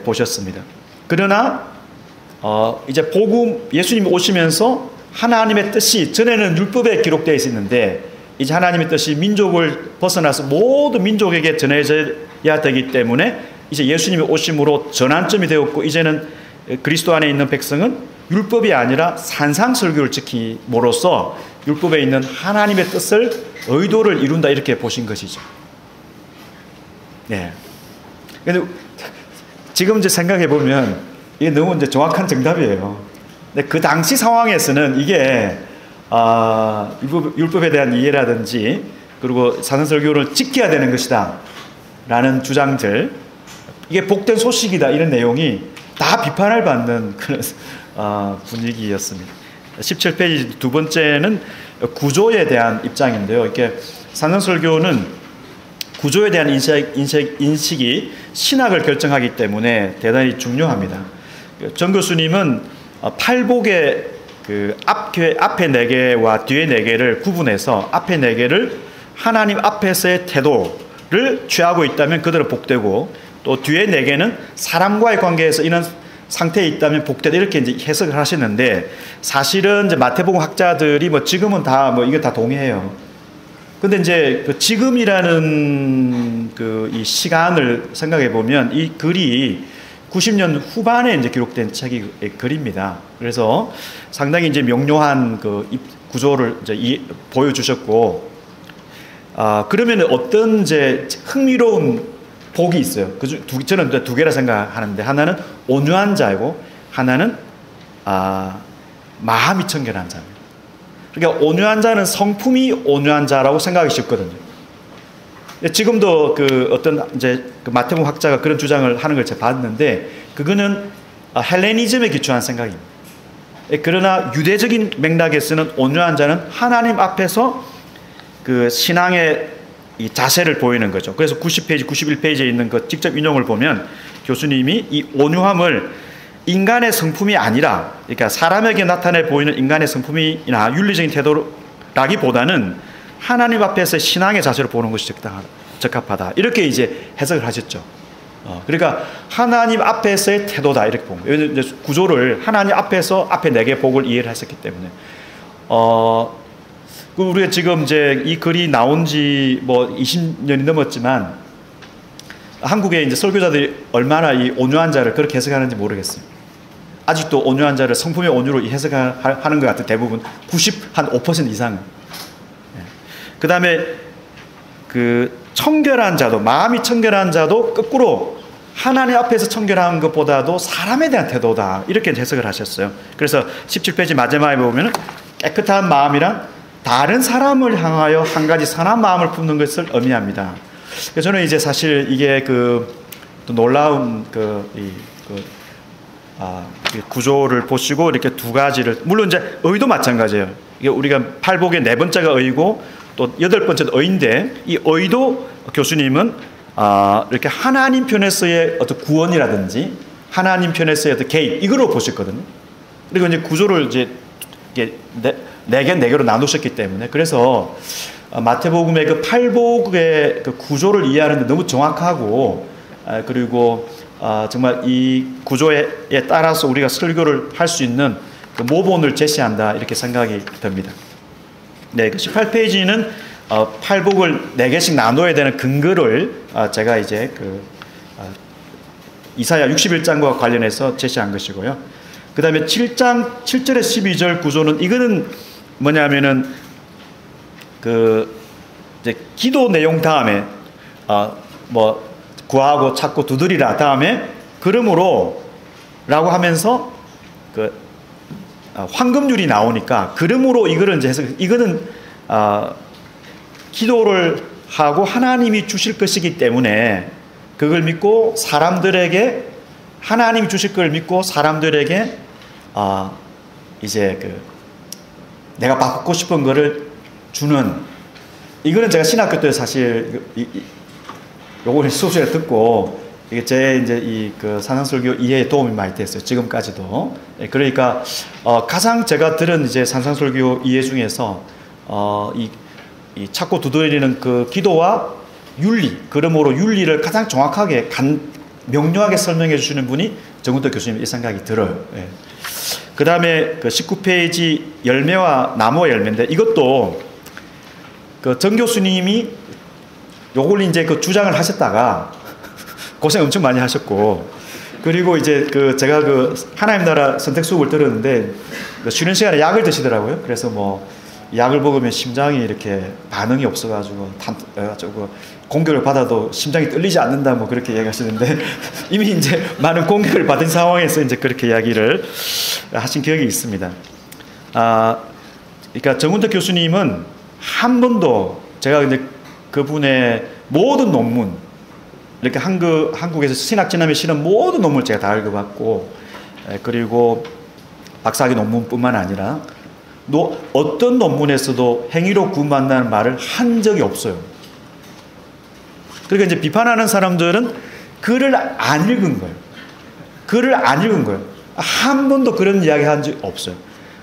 보셨습니다. 그러나 이제 복음 예수님이 오시면서 하나님의 뜻이 전에는 율법에 기록되어 있었는데 이제 하나님의 뜻이 민족을 벗어나서 모든 민족에게 전해져야 되기 때문에 이제 예수님이 오심으로 전환점이 되었고 이제는 그리스도 안에 있는 백성은 율법이 아니라 산상설교를 지킴으로써 율법에 있는 하나님의 뜻을 의도를 이룬다 이렇게 보신 것이죠. 네. 근데 지금 이제 생각해 보면 이게 너무 이제 정확한 정답이에요. 근데 그 당시 상황에서는 이게 율법에 대한 이해라든지 그리고 산상설교를 지켜야 되는 것이다 라는 주장들, 이게 복된 소식이다 이런 내용이 다 비판을 받는 그런 분위기였습니다. 17페이지 두 번째는 구조에 대한 입장인데요. 이렇게 산상설교는 구조에 대한 인식이 신학을 결정하기 때문에 대단히 중요합니다. 정 교수님은 팔복의 그 앞에 4개와 뒤에 4개를 구분해서 앞에 4개를 하나님 앞에서의 태도를 취하고 있다면 그대로 복되고, 또 뒤에 4개는 사람과의 관계에서 이런 상태에 있다면 복되다 이렇게 이제 해석을 하시는데, 사실은 이제 마태복음 학자들이 뭐 지금은 다 이거 다 동의해요. 근데 이제 그 지금이라는 그 이 시간을 생각해 보면 이 글이 90년 후반에 이제 기록된 책이 글입니다. 그래서 상당히 이제 명료한 그 구조를 이제 보여주셨고, 그러면 어떤 이제 흥미로운 복이 있어요. 저는 2개라 생각하는데, 하나는 온유한 자이고 하나는 마음이 청결한 자입니다. 그러니까 온유한 자는 성품이 온유한 자라고 생각하기 쉽거든요. 지금도 그 어떤 이제 그 마태복음 학자가 그런 주장을 하는 걸 제가 봤는데, 그거는 헬레니즘에 기초한 생각입니다. 그러나 유대적인 맥락에서는 온유한 자는 하나님 앞에서 그 신앙의 이 자세를 보이는 거죠. 그래서 90페이지, 91페이지에 있는 그 직접 인용을 보면 교수님이 이 온유함을 인간의 성품이 아니라, 그러니까 사람에게 나타내 보이는 인간의 성품이나 윤리적인 태도라기보다는 하나님 앞에서 신앙의 자세를 보는 것이 적합하다. 이렇게 이제 해석을 하셨죠. 그러니까 하나님 앞에서의 태도다 이렇게 본 거예요. 구조를 하나님 앞에서 앞에 4개 복을 이해를 했었기 때문에. 우리가 지금 이제 이 글이 나온 지 뭐 20년이 넘었지만 한국의 이제 설교자들이 얼마나 이 온유한 자를 그렇게 해석하는지 모르겠어요. 아직도 온유한 자를 성품의 온유로 해석하는 것 같은 대부분 95% 이상. 그 다음에 그 청결한 자도, 마음이 청결한 자도 거꾸로 하나님 앞에서 청결한 것보다도 사람에 대한 태도다 이렇게 해석을 하셨어요. 그래서 17페이지 마지막에 보면 깨끗한 마음이란 다른 사람을 향하여 한 가지 선한 마음을 품는 것을 의미합니다. 그래서 저는 이제 사실 이게 또 놀라운 구조를 보시고 이렇게 2가지를, 물론 이제 의도 마찬가지예요. 이게 우리가 팔복의 4번째가 의고 또 8번째도 의인데, 이 의도 교수님은 이렇게 하나님 편에서의 어떤 구원이라든지 하나님 편에서의 어떤 개입 이걸로 보셨거든요. 그리고 이제 구조를 이제 4개로 나누셨기 때문에, 그래서 마태복음의 그 팔복의 그 구조를 이해하는데 너무 정확하고, 그리고 정말 이 구조에 따라서 우리가 설교를 할 수 있는 그 모본을 제시한다 이렇게 생각이 듭니다. 네, 18페이지는 팔복을 4개씩 나눠야 되는 근거를 제가 이제 이사야 61장과 관련해서 제시한 것이고요. 그 다음에 7장 7절에 12절 구조는, 이거는 뭐냐면은 이제 기도 내용 다음에 뭐 구하고 찾고 두드리라 다음에 그러므로 라고 하면서 황금률이 나오니까 그러므로 이거를 이제 해서, 이거는 기도를 하고 하나님이 주실 것이기 때문에 그걸 믿고 사람들에게, 하나님이 주실 걸 믿고 사람들에게 이제 내가 받고 싶은 거를 주는, 이거는 제가 신학교 때 사실 요거를 수업시간에 듣고 이게 제 이제 산상설교 이해에 도움이 많이 됐어요. 지금까지도. 그러니까 가장 제가 들은 이제 산상설교 이해 중에서 이 찾고 두드리는 그 기도와 윤리, 그러므로 윤리를 가장 정확하게 명료하게 설명해 주시는 분이 정운덕 교수님, 이 생각이 들어요. 예. 그 다음에 19페이지 열매와 나무와 열매인데, 이것도 정 교수님이 요걸 이제 주장을 하셨다가 고생 엄청 많이 하셨고, 그리고 이제 제가 하나님 나라 선택 수업을 들었는데 쉬는 시간에 약을 드시더라고요. 그래서 뭐 약을 먹으면 심장이 이렇게 반응이 없어가지고 공격을 받아도 심장이 떨리지 않는다 뭐 그렇게 이야기하시는데 이미 이제 많은 공격을 받은 상황에서 이제 그렇게 이야기를 하신 기억이 있습니다. 그러니까 정운택 교수님은 한 번도 제가 이제 그분의 모든 논문, 이렇게 한국에서 신학 진학에 실은 모든 논문을 제가 다 읽어봤고, 그리고 박사학위 논문뿐만 아니라 어떤 논문에서도 행위로 구원받는다는 말을 한 적이 없어요. 그러니까 이제 비판하는 사람들은 글을 안 읽은 거예요. 글을 안 읽은 거예요. 한 번도 그런 이야기 한 적이 없어요.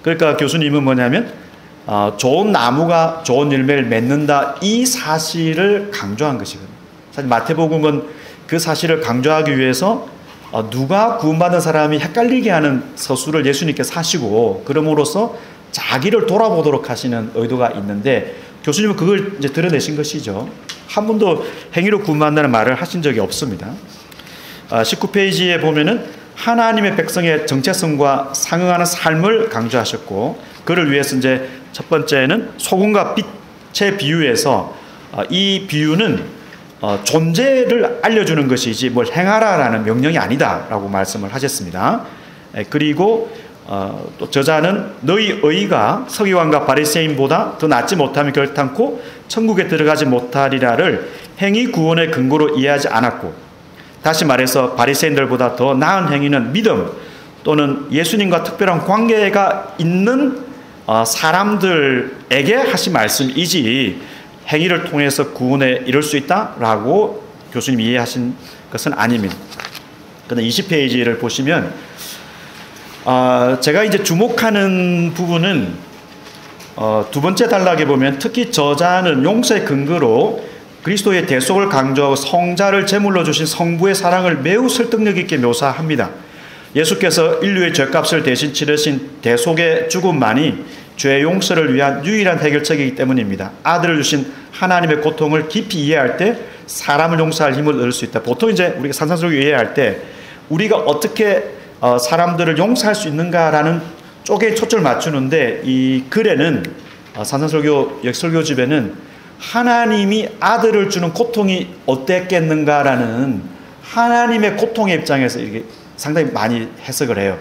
그러니까 교수님은 뭐냐면 좋은 나무가 좋은 열매를 맺는다, 이 사실을 강조한 것이거든요. 사실 마태복음은 그 사실을 강조하기 위해서 누가 구원받은 사람이 헷갈리게 하는 서술을 예수님께서 하시고, 그럼으로써 자기를 돌아보도록 하시는 의도가 있는데, 교수님은 그걸 이제 드러내신 것이죠. 한 번도 행위로 구원받는다는 말을 하신 적이 없습니다. 19페이지에 보면은 하나님의 백성의 정체성과 상응하는 삶을 강조하셨고, 그를 위해서 이제 첫 번째는 소금과 빛의 비유에서 이 비유는 존재를 알려주는 것이지 뭘 행하라라는 명령이 아니다라고 말씀을 하셨습니다. 그리고 또 저자는 너희 의가 서기관과 바리새인보다 더 낫지 못하면 결단코 천국에 들어가지 못하리라를 행위 구원의 근거로 이해하지 않았고, 다시 말해서 바리새인들보다 더 나은 행위는 믿음 또는 예수님과 특별한 관계가 있는 사람들에게 하신 말씀이지 행위를 통해서 구원에 이룰 수 있다라고 교수님이 이해하신 것은 아닙니다. 그런데 20페이지를 보시면 제가 이제 주목하는 부분은 두 번째 단락에 보면 특히 저자는 용서의 근거로 그리스도의 대속을 강조하고 성자를 제물로 주신 성부의 사랑을 매우 설득력 있게 묘사합니다. 예수께서 인류의 죄값을 대신 치르신 대속의 죽음만이 죄 용서를 위한 유일한 해결책이기 때문입니다. 아들을 주신 하나님의 고통을 깊이 이해할 때 사람을 용서할 힘을 얻을 수 있다. 보통 이제 우리가 산산설교 이해할 때 우리가 어떻게 사람들을 용서할 수 있는가라는 쪽에 초점을 맞추는데, 이 글에는 산산설교 역설교집에는 하나님이 아들을 주는 고통이 어땠겠는가라는 하나님의 고통의 입장에서 이게 상당히 많이 해석을 해요.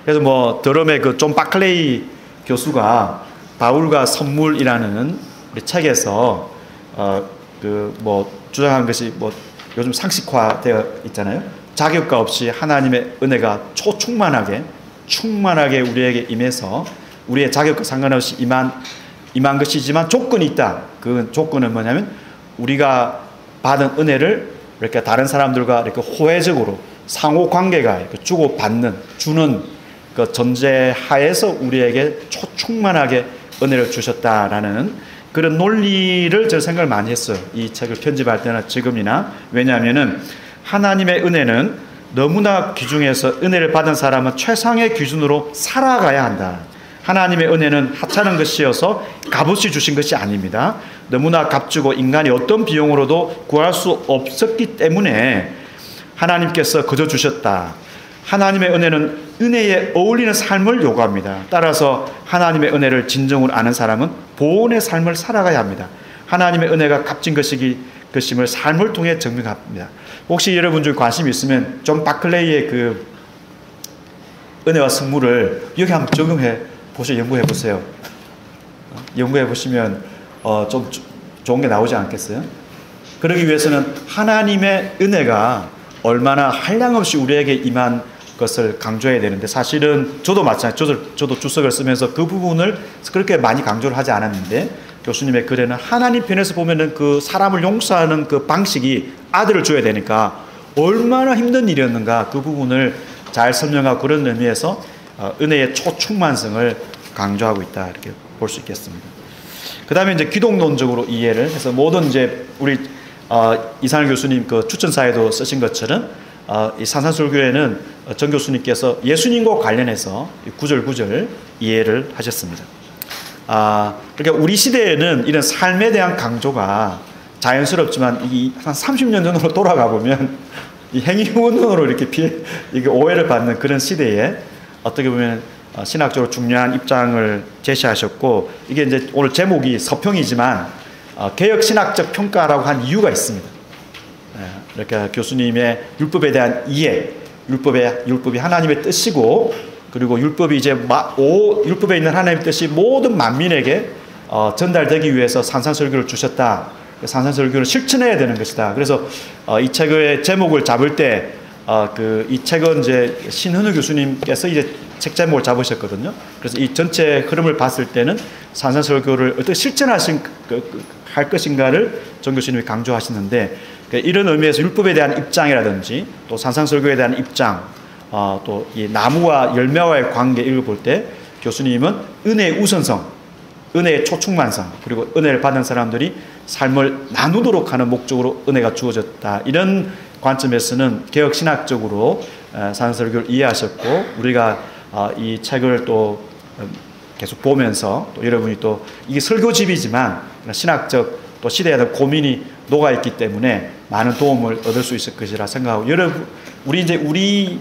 그래서 뭐 더럼의 그 존 바클레이 교수가 바울과 선물이라는 우리 책에서 그 뭐 주장한 것이 뭐 요즘 상식화되어 있잖아요. 자격과 없이 하나님의 은혜가 충만하게 우리에게 임해서 우리의 자격과 상관없이 임한 것이지만 조건이 있다. 그 조건은 뭐냐면 우리가 받은 은혜를 이렇게 다른 사람들과 이렇게 호혜적으로 상호 관계가 주는 그 전제하에서 우리에게 충만하게 은혜를 주셨다라는 그런 논리를 제가 생각을 많이 했어요. 이 책을 편집할 때나 지금이나. 왜냐하면은 하나님의 은혜는 너무나 귀중해서 은혜를 받은 사람은 최상의 기준으로 살아가야 한다. 하나님의 은혜는 하찮은 것이어서 값없이 주신 것이 아닙니다. 너무나 값주고 인간이 어떤 비용으로도 구할 수 없었기 때문에 하나님께서 거저 주셨다. 하나님의 은혜는 은혜에 어울리는 삶을 요구합니다. 따라서 하나님의 은혜를 진정으로 아는 사람은 보온의 삶을 살아가야 합니다. 하나님의 은혜가 값진 것임을 삶을 통해 증명합니다. 혹시 여러분 중에 관심이 있으면 존 바클레이의 그 은혜와 선물을 여기 한번 적용해 보세요. 연구해 보세요. 연구해 보시면 좀 좋은 게 나오지 않겠어요? 그러기 위해서는 하나님의 은혜가 얼마나 한량없이 우리에게 임한 것을 강조해야 되는데, 사실은 저도 마찬가지, 저도 주석을 쓰면서 그 부분을 그렇게 많이 강조를 하지 않았는데, 교수님의 글에는 하나님 편에서 보면은 그 사람을 용서하는 그 방식이 아들을 줘야 되니까 얼마나 힘든 일이었는가, 그 부분을 잘 설명하고 그런 의미에서 은혜의 초충만성을 강조하고 있다, 이렇게 볼 수 있겠습니다. 그 다음에 이제 기독론적으로 이해를 해서 모든 이제 우리 이상일 교수님 그 추천사에도 쓰신 것처럼 이 산산설교에는 정 교수님께서 예수님과 관련해서 구절 이해를 하셨습니다. 그러니까 우리 시대에는 이런 삶에 대한 강조가 자연스럽지만 한 30년 전으로 돌아가 보면 이 행위운동으로 이게 오해를 받는 그런 시대에 어떻게 보면 신학적으로 중요한 입장을 제시하셨고, 이게 이제 오늘 제목이 서평이지만 개혁 신학적 평가라고 한 이유가 있습니다. 이렇게 교수님의 율법에 대한 이해, 율법이 하나님의 뜻이고 그리고 율법이 이제 율법에 있는 하나님의 뜻이 모든 만민에게 전달되기 위해서 산상설교를 주셨다. 산상설교를 실천해야 되는 것이다. 그래서 이 책의 제목을 잡을 때 이 책은 이제 신현우 교수님께서 이제 책 제목을 잡으셨거든요. 그래서 이 전체 흐름을 봤을 때는 산상설교를 어떻게 할 것인가를 정 교수님이 강조하시는데, 이런 의미에서 율법에 대한 입장이라든지 또 산상설교에 대한 입장, 또 이 나무와 열매와의 관계 읽어볼 때 교수님은 은혜의 우선성, 은혜의 초충만성, 그리고 은혜를 받은 사람들이 삶을 나누도록 하는 목적으로 은혜가 주어졌다. 이런 관점에서는 개혁 신학적으로 산상설교를 이해하셨고, 우리가 이 책을 또 계속 보면서 또 여러분이 또 이게 설교집이지만 신학적 또 시대에 대한 고민이 녹아있기 때문에 많은 도움을 얻을 수 있을 것이라 생각하고, 여러분 우리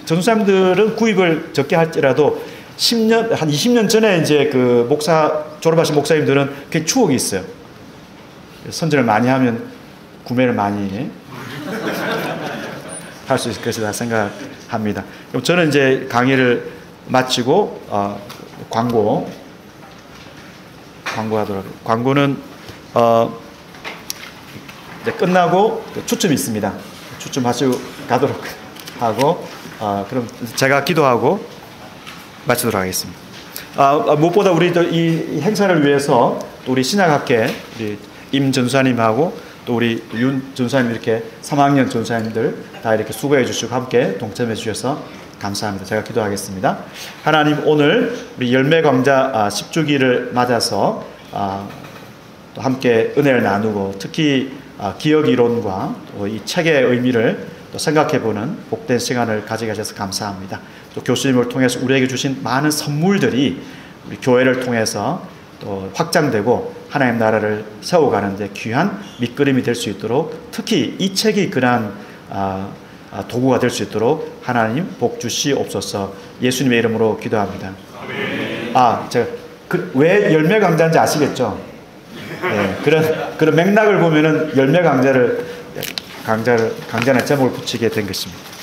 전도사님들은 구입을 적게 할지라도 한 20년 전에 이제 그 졸업하신 목사님들은 그 추억이 있어요. 선전을 많이 하면 구매를 많이 할 수 있을 것이다 생각합니다. 그럼 저는 이제 강의를 마치고 광고하도록. 광고는 이제 끝나고 추첨이 있습니다. 추첨하시고 가도록 하고, 그럼 제가 기도하고 마치도록 하겠습니다. 무엇보다 우리 이 행사를 위해서 또 우리 신약학회 우리 임 전사님하고 또 우리 윤 전사님, 이렇게 3학년 전사님들 다 이렇게 수고해 주시고 함께 동참해 주셔서 감사합니다. 제가 기도하겠습니다. 하나님, 오늘 우리 열매 강좌 10주기를 맞아서 또 함께 은혜를 나누고, 특히 기억 이론과 또 이 책의 의미를 또 생각해보는 복된 시간을 가지게 하셔서 감사합니다. 또 교수님을 통해서 우리에게 주신 많은 선물들이 우리 교회를 통해서 또 확장되고 하나님 나라를 세워가는 데 귀한 밑거름이 될 수 있도록, 특히 이 책이 그러한 도구가 될 수 있도록 하나님 복 주시옵소서. 예수님의 이름으로 기도합니다. 제가 왜 열매 강좌인지 아시겠죠? 네, 그런 맥락을 보면은 열매 강좌라는 제목을 붙이게 된 것입니다.